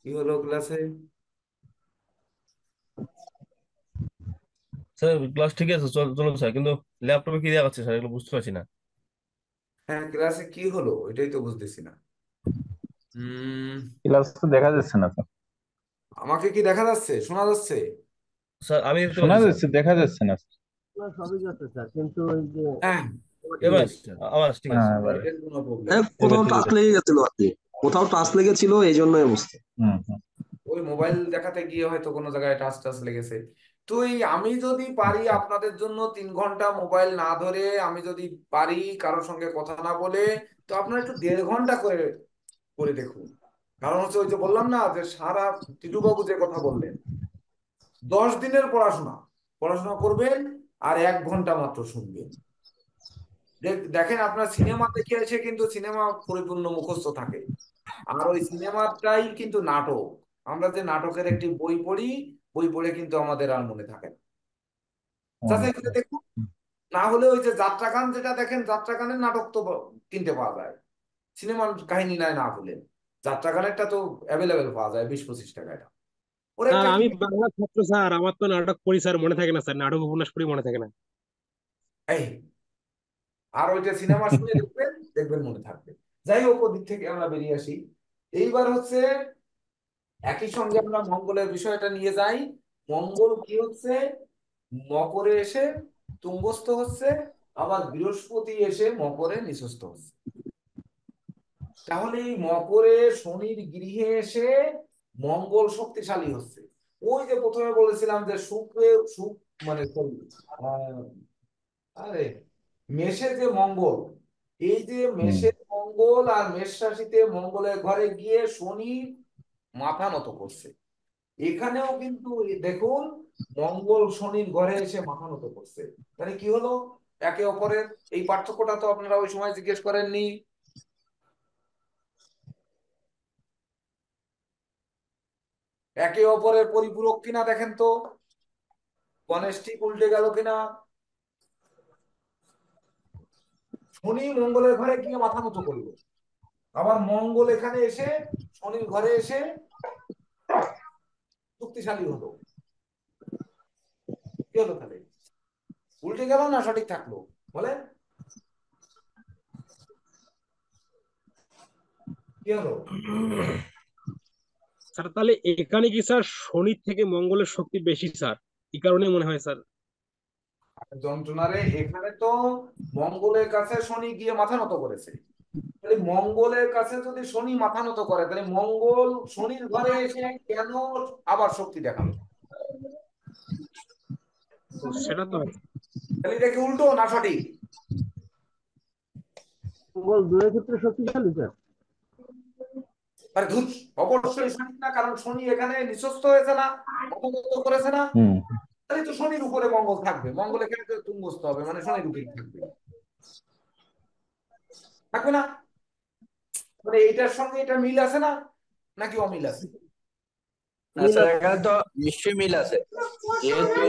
কি হলো ক্লাসে? স্যার ক্লাস ঠিক আছে, চলুন স্যার, কিন্তু ল্যাপটপে কি দেখাচ্ছে স্যার, এগুলো বুঝতে পারছি না। হ্যাঁ, ক্লাসে কি হলো এটাই তো বুঝতেছি না। ক্লাস তো দেখা যাচ্ছে না স্যার। আমাকে কি দেখা যাচ্ছে, শোনা যাচ্ছে? স্যার আমি দেখতে শোনা পাচ্ছি স্যার। যাচ্ছে, দেখা যাচ্ছে না। না, সবই যাচ্ছে স্যার, কিন্তু ওই যে হ্যাঁ, ঠিক এবার আছে। আওয়াজ ঠিক আছে। হ্যাঁ এবারে নেটের কোনো প্রবলেম। হ্যাঁ, এবার কোথাও ঠিক টাচ আছে। লেগে গেছিল আর কি। কোথাও টাচ লেগেছিল, এই জন্য এই অবস্থা। হুম হুম। ওই মোবাইল দেখাতে গিয়ে হয়তো কোনো জায়গায় টাচ টাচ লেগেছে। তো এই আমি যদি পারি আচ্ছা। আপনাদের জন্য 3 ঘন্টা মোবাইল না ধরে, আমি যদি পারি কারোর সঙ্গে কথা না বলে, তো আপনারা একটু 1.5 ঘন্টা করে করে দেখুন। কারণ হচ্ছে ওই যে বললাম না, যে সারা টিটুবাবু যে কথা বললেন, 10 দিনের পড়াশোনা, পড়াশোনা করবেন আর 1 ঘন্টা মাত্র শুনবেন। দেখেন, আপনার সিনেমা দেখে এসে কিন্তু সিনেমা পরিপূর্ণ মুখস্থ থাকে, আর ওই সিনেমাটাই কিন্তু নাটক। আমরা যে নাটকের একটি বই পড়ি, বই পড়ে কিন্তু আমাদের আর মনে থাকে না। যাচাই করে আচ্ছা। দেখুন। না হলে ওই যে যাত্রাগান যেটা দেখেন, যাত্রাগানের নাটক তো কিনতে পাওয়া যায়, সিনেমার কাহিনী নাই না হলে। যাত্রাগানেরটা তো অ্যাভেলেবেল পাওয়া যায় 20-25 টাকায়। ওর স্যার একটা আমি বাংলা ছাত্র স্যার, আমার তো নাটক পড়ি স্যার, মনে থাকে না স্যার, নাটক উপন্যাস পড়ি মনে থাকে না। এই, আর ওইটা সিনেমা শুনে দেখবেন, দেখবেন মনে থাকবে। যাই হোক, ওদিক থেকে আমরা বেরিয়ে আসি। এইবার হচ্ছে একই সঙ্গে আমরা মঙ্গলের বিষয়টা নিয়ে যাই। মঙ্গল কি হচ্ছে? মকরে এসে তুঙ্গস্থ হচ্ছে, আবার বৃহস্পতি এসে মকরে নিঃস্থ হচ্ছে। তাহলে এই মকরে শনির গৃহে এসে মঙ্গল শক্তিশালী হচ্ছে। ওই যে প্রথমে বলেছিলাম যে শুক্রে শুক মানে sorry, আহ, আরে মেষে যে মঙ্গল, এই যে হুম। মেষের মঙ্গল আর মেষ রাশিতে মঙ্গলের ঘরে গিয়ে শনি মাথা নত করছে। এখানেও কিন্তু দেখুন, মঙ্গল শনির ঘরে এসে মাথা নত করছে। তাহলে কি হলো? একে অপরের এই পার্থক্যটা তো আপনারা ওই সময় জিজ্ঞেস করেননি। একে অপরের পরিপূরক কিনা দেখেন তো, গণেশ ঠিক উল্টে গেল কিনা? শনি মঙ্গলের ঘরে গিয়ে মাথা নত করলো, আবার মঙ্গল এখানে এসে শনির ঘরে এসে শক্তিশালী হলো। কি হলো তাহলে? উল্টে গেল না সঠিক থাকলো? বলেন কি হলো? স্যার তাহলে এখানে কি স্যার শনির থেকে মঙ্গলের শক্তি বেশি স্যার, এই কারণে মনে হয় স্যার। যন্ত্রণারে এখানে তো মঙ্গলের কাছে শনি গিয়ে মাথা নত করেছে। তাহলে মঙ্গলের কাছে যদি শনি মাথা নত করে, তাহলে মঙ্গল শনির ঘরে এসে কেন আবার শক্তি দেখালো? তো সেটা তো তাহলে এটা কি উল্টো না সঠিক? মঙ্গল গ্রহের ক্ষেত্রে শক্তিশালী স্যার। আরে ধুর, অবশ্যই সঠিক না, কারণ শনি এখানে নিঃস্ব হয়েছে না, মাথা নত করেছে না। হুম। তাহলে তো শনির উপরে মঙ্গল থাকবে, মঙ্গল এখানে তো তুঙ্গস্থ হবে, মানে শনির উপরে থাকবে, থাকবে না? মানে এইটার সঙ্গে এটা মিল আছে না, নাকি অমিল আছে? না স্যার, এখানে তো নিশ্চয়ই মিল আছে। যেহেতু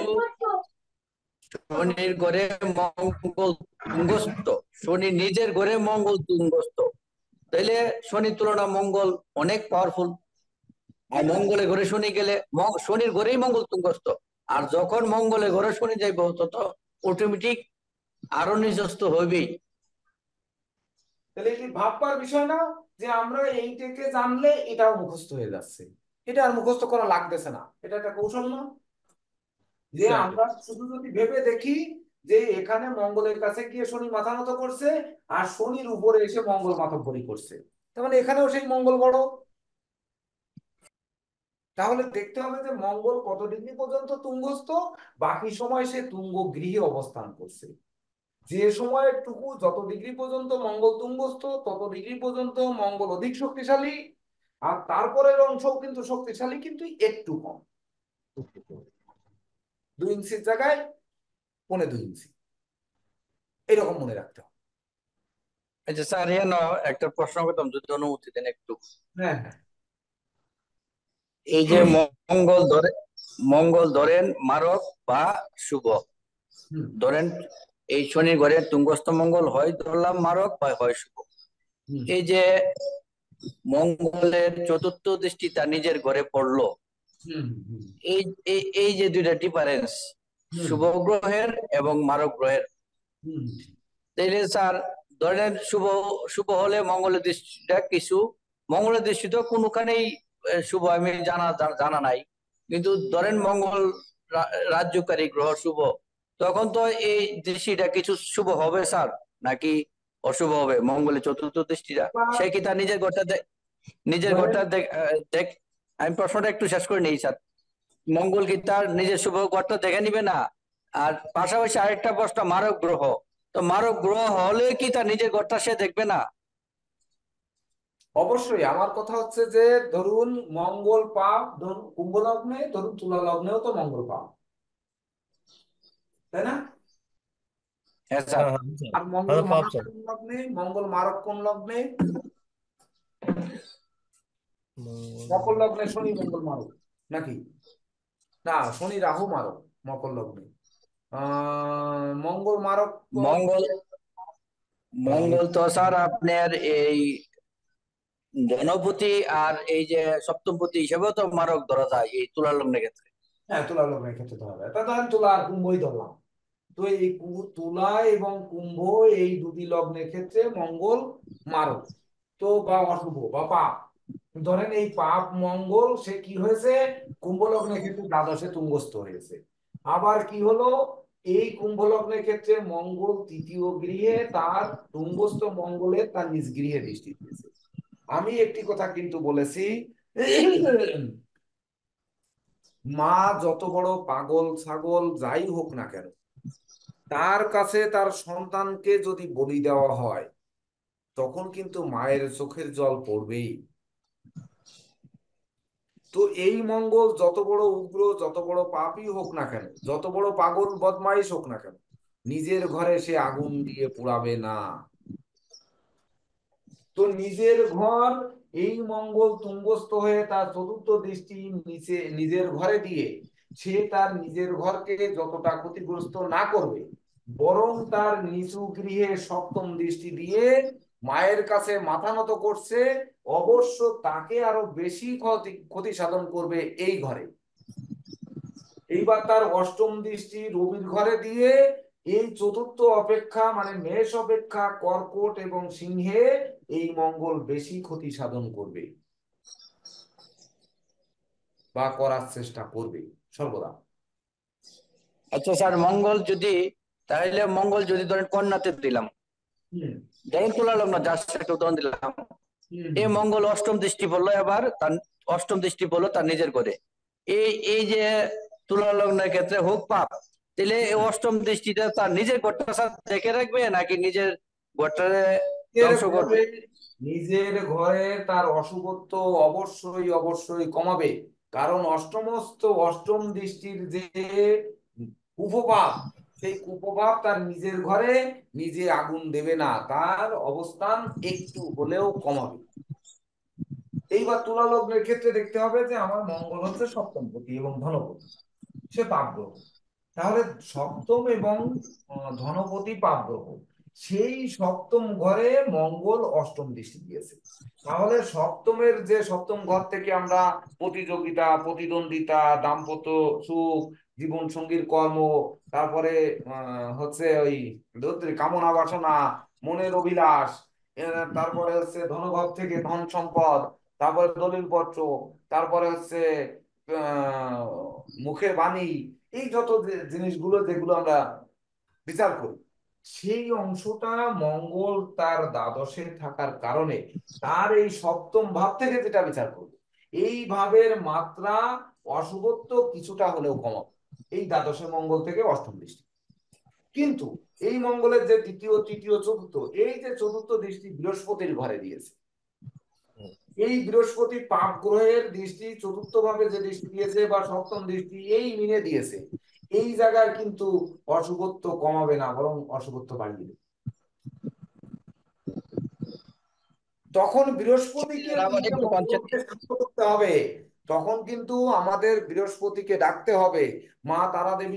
শনির ঘরে মঙ্গল তুঙ্গস্থ, শনি নিজের ঘরে মঙ্গল তুঙ্গস্থ, তাইলে শনির তুলনা মঙ্গল অনেক পাওয়ারফুল। আর মঙ্গলের ঘরে শনি গেলে শনির ঘরেই মঙ্গল তুঙ্গস্থ, আর যখন মঙ্গলের ঘরে শনি যাইব তত অটোমেটিক আরো নিজস্ব হইবেই। তাহলে এটি ভাববার বিষয় না যে আমরা এইটাকে জানলে এটাও মুখস্থ হয়ে যাচ্ছে, এটা আর মুখস্থ করা লাগতেছে না, এটা একটা কৌশল না? যে আমরা শুধু যদি ভেবে দেখি যে এখানে মঙ্গলের কাছে গিয়ে শনি মাথা নত করছে, আর শনির উপরে এসে মঙ্গল মাতব্বরি করছে, তার মানে এখানেও সেই মঙ্গল বড়। তাহলে দেখতে হবে যে মঙ্গল কত ডিগ্রি পর্যন্ত তুঙ্গস্থ, বাকি সময় সে তুঙ্গ গৃহে অবস্থান করছে। যে সময়টুকু যত ডিগ্রি পর্যন্ত মঙ্গল তুঙ্গস্থ, তত ডিগ্রি পর্যন্ত মঙ্গল অধিক শক্তিশালী, আর তারপরের অংশও কিন্তু শক্তিশালী, কিন্তু একটু কম। 2 ইঞ্চির জায়গায় 1.25 ইঞ্চি, এরকম মনে রাখতে হবে। আচ্ছা স্যার, এখানে একটা প্রশ্ন করতাম যদি অনুমতি দেন একটু। হ্যাঁ হ্যাঁ। এই যে মঙ্গল ধরেন মারক বা শুভ, হুম ধরেন এই শনির ঘরে তুঙ্গস্থ মঙ্গল হয় ধরলাম মারক বা হয় শুভ। হুম এই যে মঙ্গলের চতুর্থ দৃষ্টি তার নিজের ঘরে পড়লো, হুম হুম এই এই এই যে দুইটা ডিফারেন্স হুম শুভ গ্রহের এবং মারক গ্রহের, হুম তাইলে স্যার ধরেন শুভ শুভ হলে মঙ্গলের দৃষ্টিটা কিছু, মঙ্গলের দৃষ্টি তো কোনখানেই শুভ আমি জানা নাই, কিন্তু ধরেন মঙ্গল রাজ্যকারী গ্রহ শুভ, তখন তো এই দৃষ্টিটা কিছু শুভ হবে স্যার, নাকি অশুভ হবে মঙ্গলের চতুর্থ দৃষ্টিটা? সে কি তার নিজের ধরেন ঘরটা দেখ, আমি প্রশ্নটা একটু শেষ করে নিই স্যার। মঙ্গল কি তার নিজের শুভ ঘরটা দেখে নিবে না? আর পাশাপাশি আরেকটা প্রশ্ন, মারক গ্রহ, তো মারক গ্রহ হলে কি তার নিজের ঘরটা সে দেখবে না? অবশ্যই আমার কথা হচ্ছে যে ধরুন মঙ্গল পাপ, ধরুন কুম্ভ লগ্নে, ধরুন তুলা লগ্নেও তো মঙ্গল পাপ, তাই না? হ্যাঁ স্যার। হ্যাঁ হ্যাঁ স্যার, আর মঙ্গল হ্যাঁ পাপ মারক স্যার। কোন লগ্নে, মঙ্গল মারক কোন লগ্নে? মকর লগ্নে শনি মঙ্গল মারক, নাকি? না, শনি রাহু মারক মকর লগ্নে। মঙ্গল মারক মঙ্গল মঙ্গল তো স্যার আপনার এই ধনপতি আর এই যে সপ্তমপতি হিসেবেও তো মারক ধরা যায় এই তুলা লগ্নের ক্ষেত্রে। হ্যাঁ, তুলা লগ্নের ক্ষেত্রে ধরা যায়, তা ধরেন তুলা আর কুম্ভই ধরলাম। তো এই তুলা এবং কুম্ভ, এই দুটি লগ্নের ক্ষেত্রে মঙ্গল মারক, তো বা অশুভ বা পাপ। ধরেন এই পাপ মঙ্গল সে কি হয়েছে, কুম্ভ লগ্নের ক্ষেত্রে দ্বাদশে তুঙ্গস্থ হয়েছে। আবার কি হলো, এই কুম্ভ লগ্নের ক্ষেত্রে মঙ্গল তৃতীয় গৃহে তার তুঙ্গস্থ মঙ্গলের তার নিজ গৃহে দৃষ্টি দিয়েছে। আমি একটি কথা কিন্তু বলেছি, মা যত বড় পাগল ছাগল যাই হোক না কেন, তার কাছে তার সন্তানকে যদি বলি দেওয়া হয়, তখন কিন্তু মায়ের চোখের জল পড়বেই। তো এই মঙ্গল যত বড় উগ্র, যত বড় পাপী হোক না কেন, যত বড় পাগল বদমাইশ হোক না কেন, নিজের ঘরে সে আগুন দিয়ে পোড়াবে না। তো নিজের ঘর, এই মঙ্গল তুঙ্গস্থ হয়ে তার চতুর্থ দৃষ্টি নিচে নিজের ঘরে দিয়ে সে তার নিজের ঘরকে যতটা ক্ষতিগ্রস্ত না করবে, বরং তার নিচু গৃহে সপ্তম দৃষ্টি দিয়ে মায়ের কাছে মাথা নত করছে, অবশ্য তাকে আরো বেশি ক্ষতি ক্ষতি সাধন করবে এই ঘরে। এইবার তার অষ্টম দৃষ্টি রবির ঘরে দিয়ে এই চতুর্থ অপেক্ষা মানে মেষ অপেক্ষা কর্কট এবং সিংহে এই মঙ্গল বেশি ক্ষতি সাধন করবে বা করার চেষ্টা করবে সর্বদা। আচ্ছা স্যার, তাহলে মঙ্গল যদি ধরেন কন্যাতে দিলাম, হুম ধরেন তুলা লগ্ন, জাস্ট একটা উদাহরণ দিলাম, হুম এই মঙ্গল অষ্টম দৃষ্টি পড়লো, এবার তার অষ্টম দৃষ্টি পড়লো তার নিজের করে, এই এই যে তুলা লগ্নের ক্ষেত্রে হোক পাপ, তাহলে এই অষ্টম দৃষ্টিটা তার নিজের ঘরটা স্যার দেখে রাখবে নাকি নিজের ঘরটারে নিজের ধ্বংস করবে? ঘরে নিজের ঘরে তার অশুভত্ব অবশ্যই অবশ্যই কমাবে, কারণ অষ্টম দৃষ্টির যে কুপ্রভাব, সেই কুপ্রভাব তার নিজের ঘরে নিজে আগুন দেবে না, তার অবস্থান একটু হলেও কমাবে। এইবার তুলা লগ্নের ক্ষেত্রে দেখতে হবে যে আমার মঙ্গল হচ্ছে সপ্তমপতি এবং ধনপতি, সে পাপ গ্রহ। তাহলে সপ্তম এবং ধনপতি পাপ গ্রহ, সেই সপ্তম ঘরে মঙ্গল অষ্টম দৃষ্টি দিয়েছে। তাহলে সপ্তম ঘর থেকে আমরা প্রতিযোগিতা, প্রতিদ্বন্দ্বিতা, দাম্পত্য সুখ, জীবন সঙ্গীর কর্ম, তারপরে হচ্ছে ওই কামনা বাসনা, মনের অভিলাষ, তারপরে হচ্ছে ধনভাব থেকে ধন সম্পদ, তারপরে দলিল পত্র, তারপরে হচ্ছে আহ মুখের বাণী, এই যত জিনিসগুলো যেগুলো আমরা বিচার করি, সেই অংশটা মঙ্গল তার দ্বাদশে থাকার কারণে তার এই সপ্তম ভাব থেকে যেটা বিচার করবে, এই ভাবের মাত্রা অশুভত্ব কিছুটা হলেও কমাবে এই দ্বাদশে মঙ্গল থেকে অষ্টম দৃষ্টি। কিন্তু এই মঙ্গলের যে দ্বিতীয়, তৃতীয়, চতুর্থ, এই যে চতুর্থ দৃষ্টি বৃহস্পতির ঘরে দিয়েছে, এই বৃহস্পতি পাপ গ্রহের দৃষ্টি চতুর্থ ভাবে যে দৃষ্টি দিয়েছে বা সপ্তম দৃষ্টি এই মিনে দিয়েছে, এই জায়গায় কিন্তু অশুভত্ব কমাবে না, বরং অশুভত্ব বাড়িয়ে দেবে। তখন বৃহস্পতিকে আবার দিয়ে একটু কনসেপ্ট মঙ্গলকে শান্ত করতে হবে, তখন কিন্তু আমাদের বৃহস্পতিকে ডাকতে হবে, মা তারা দেবী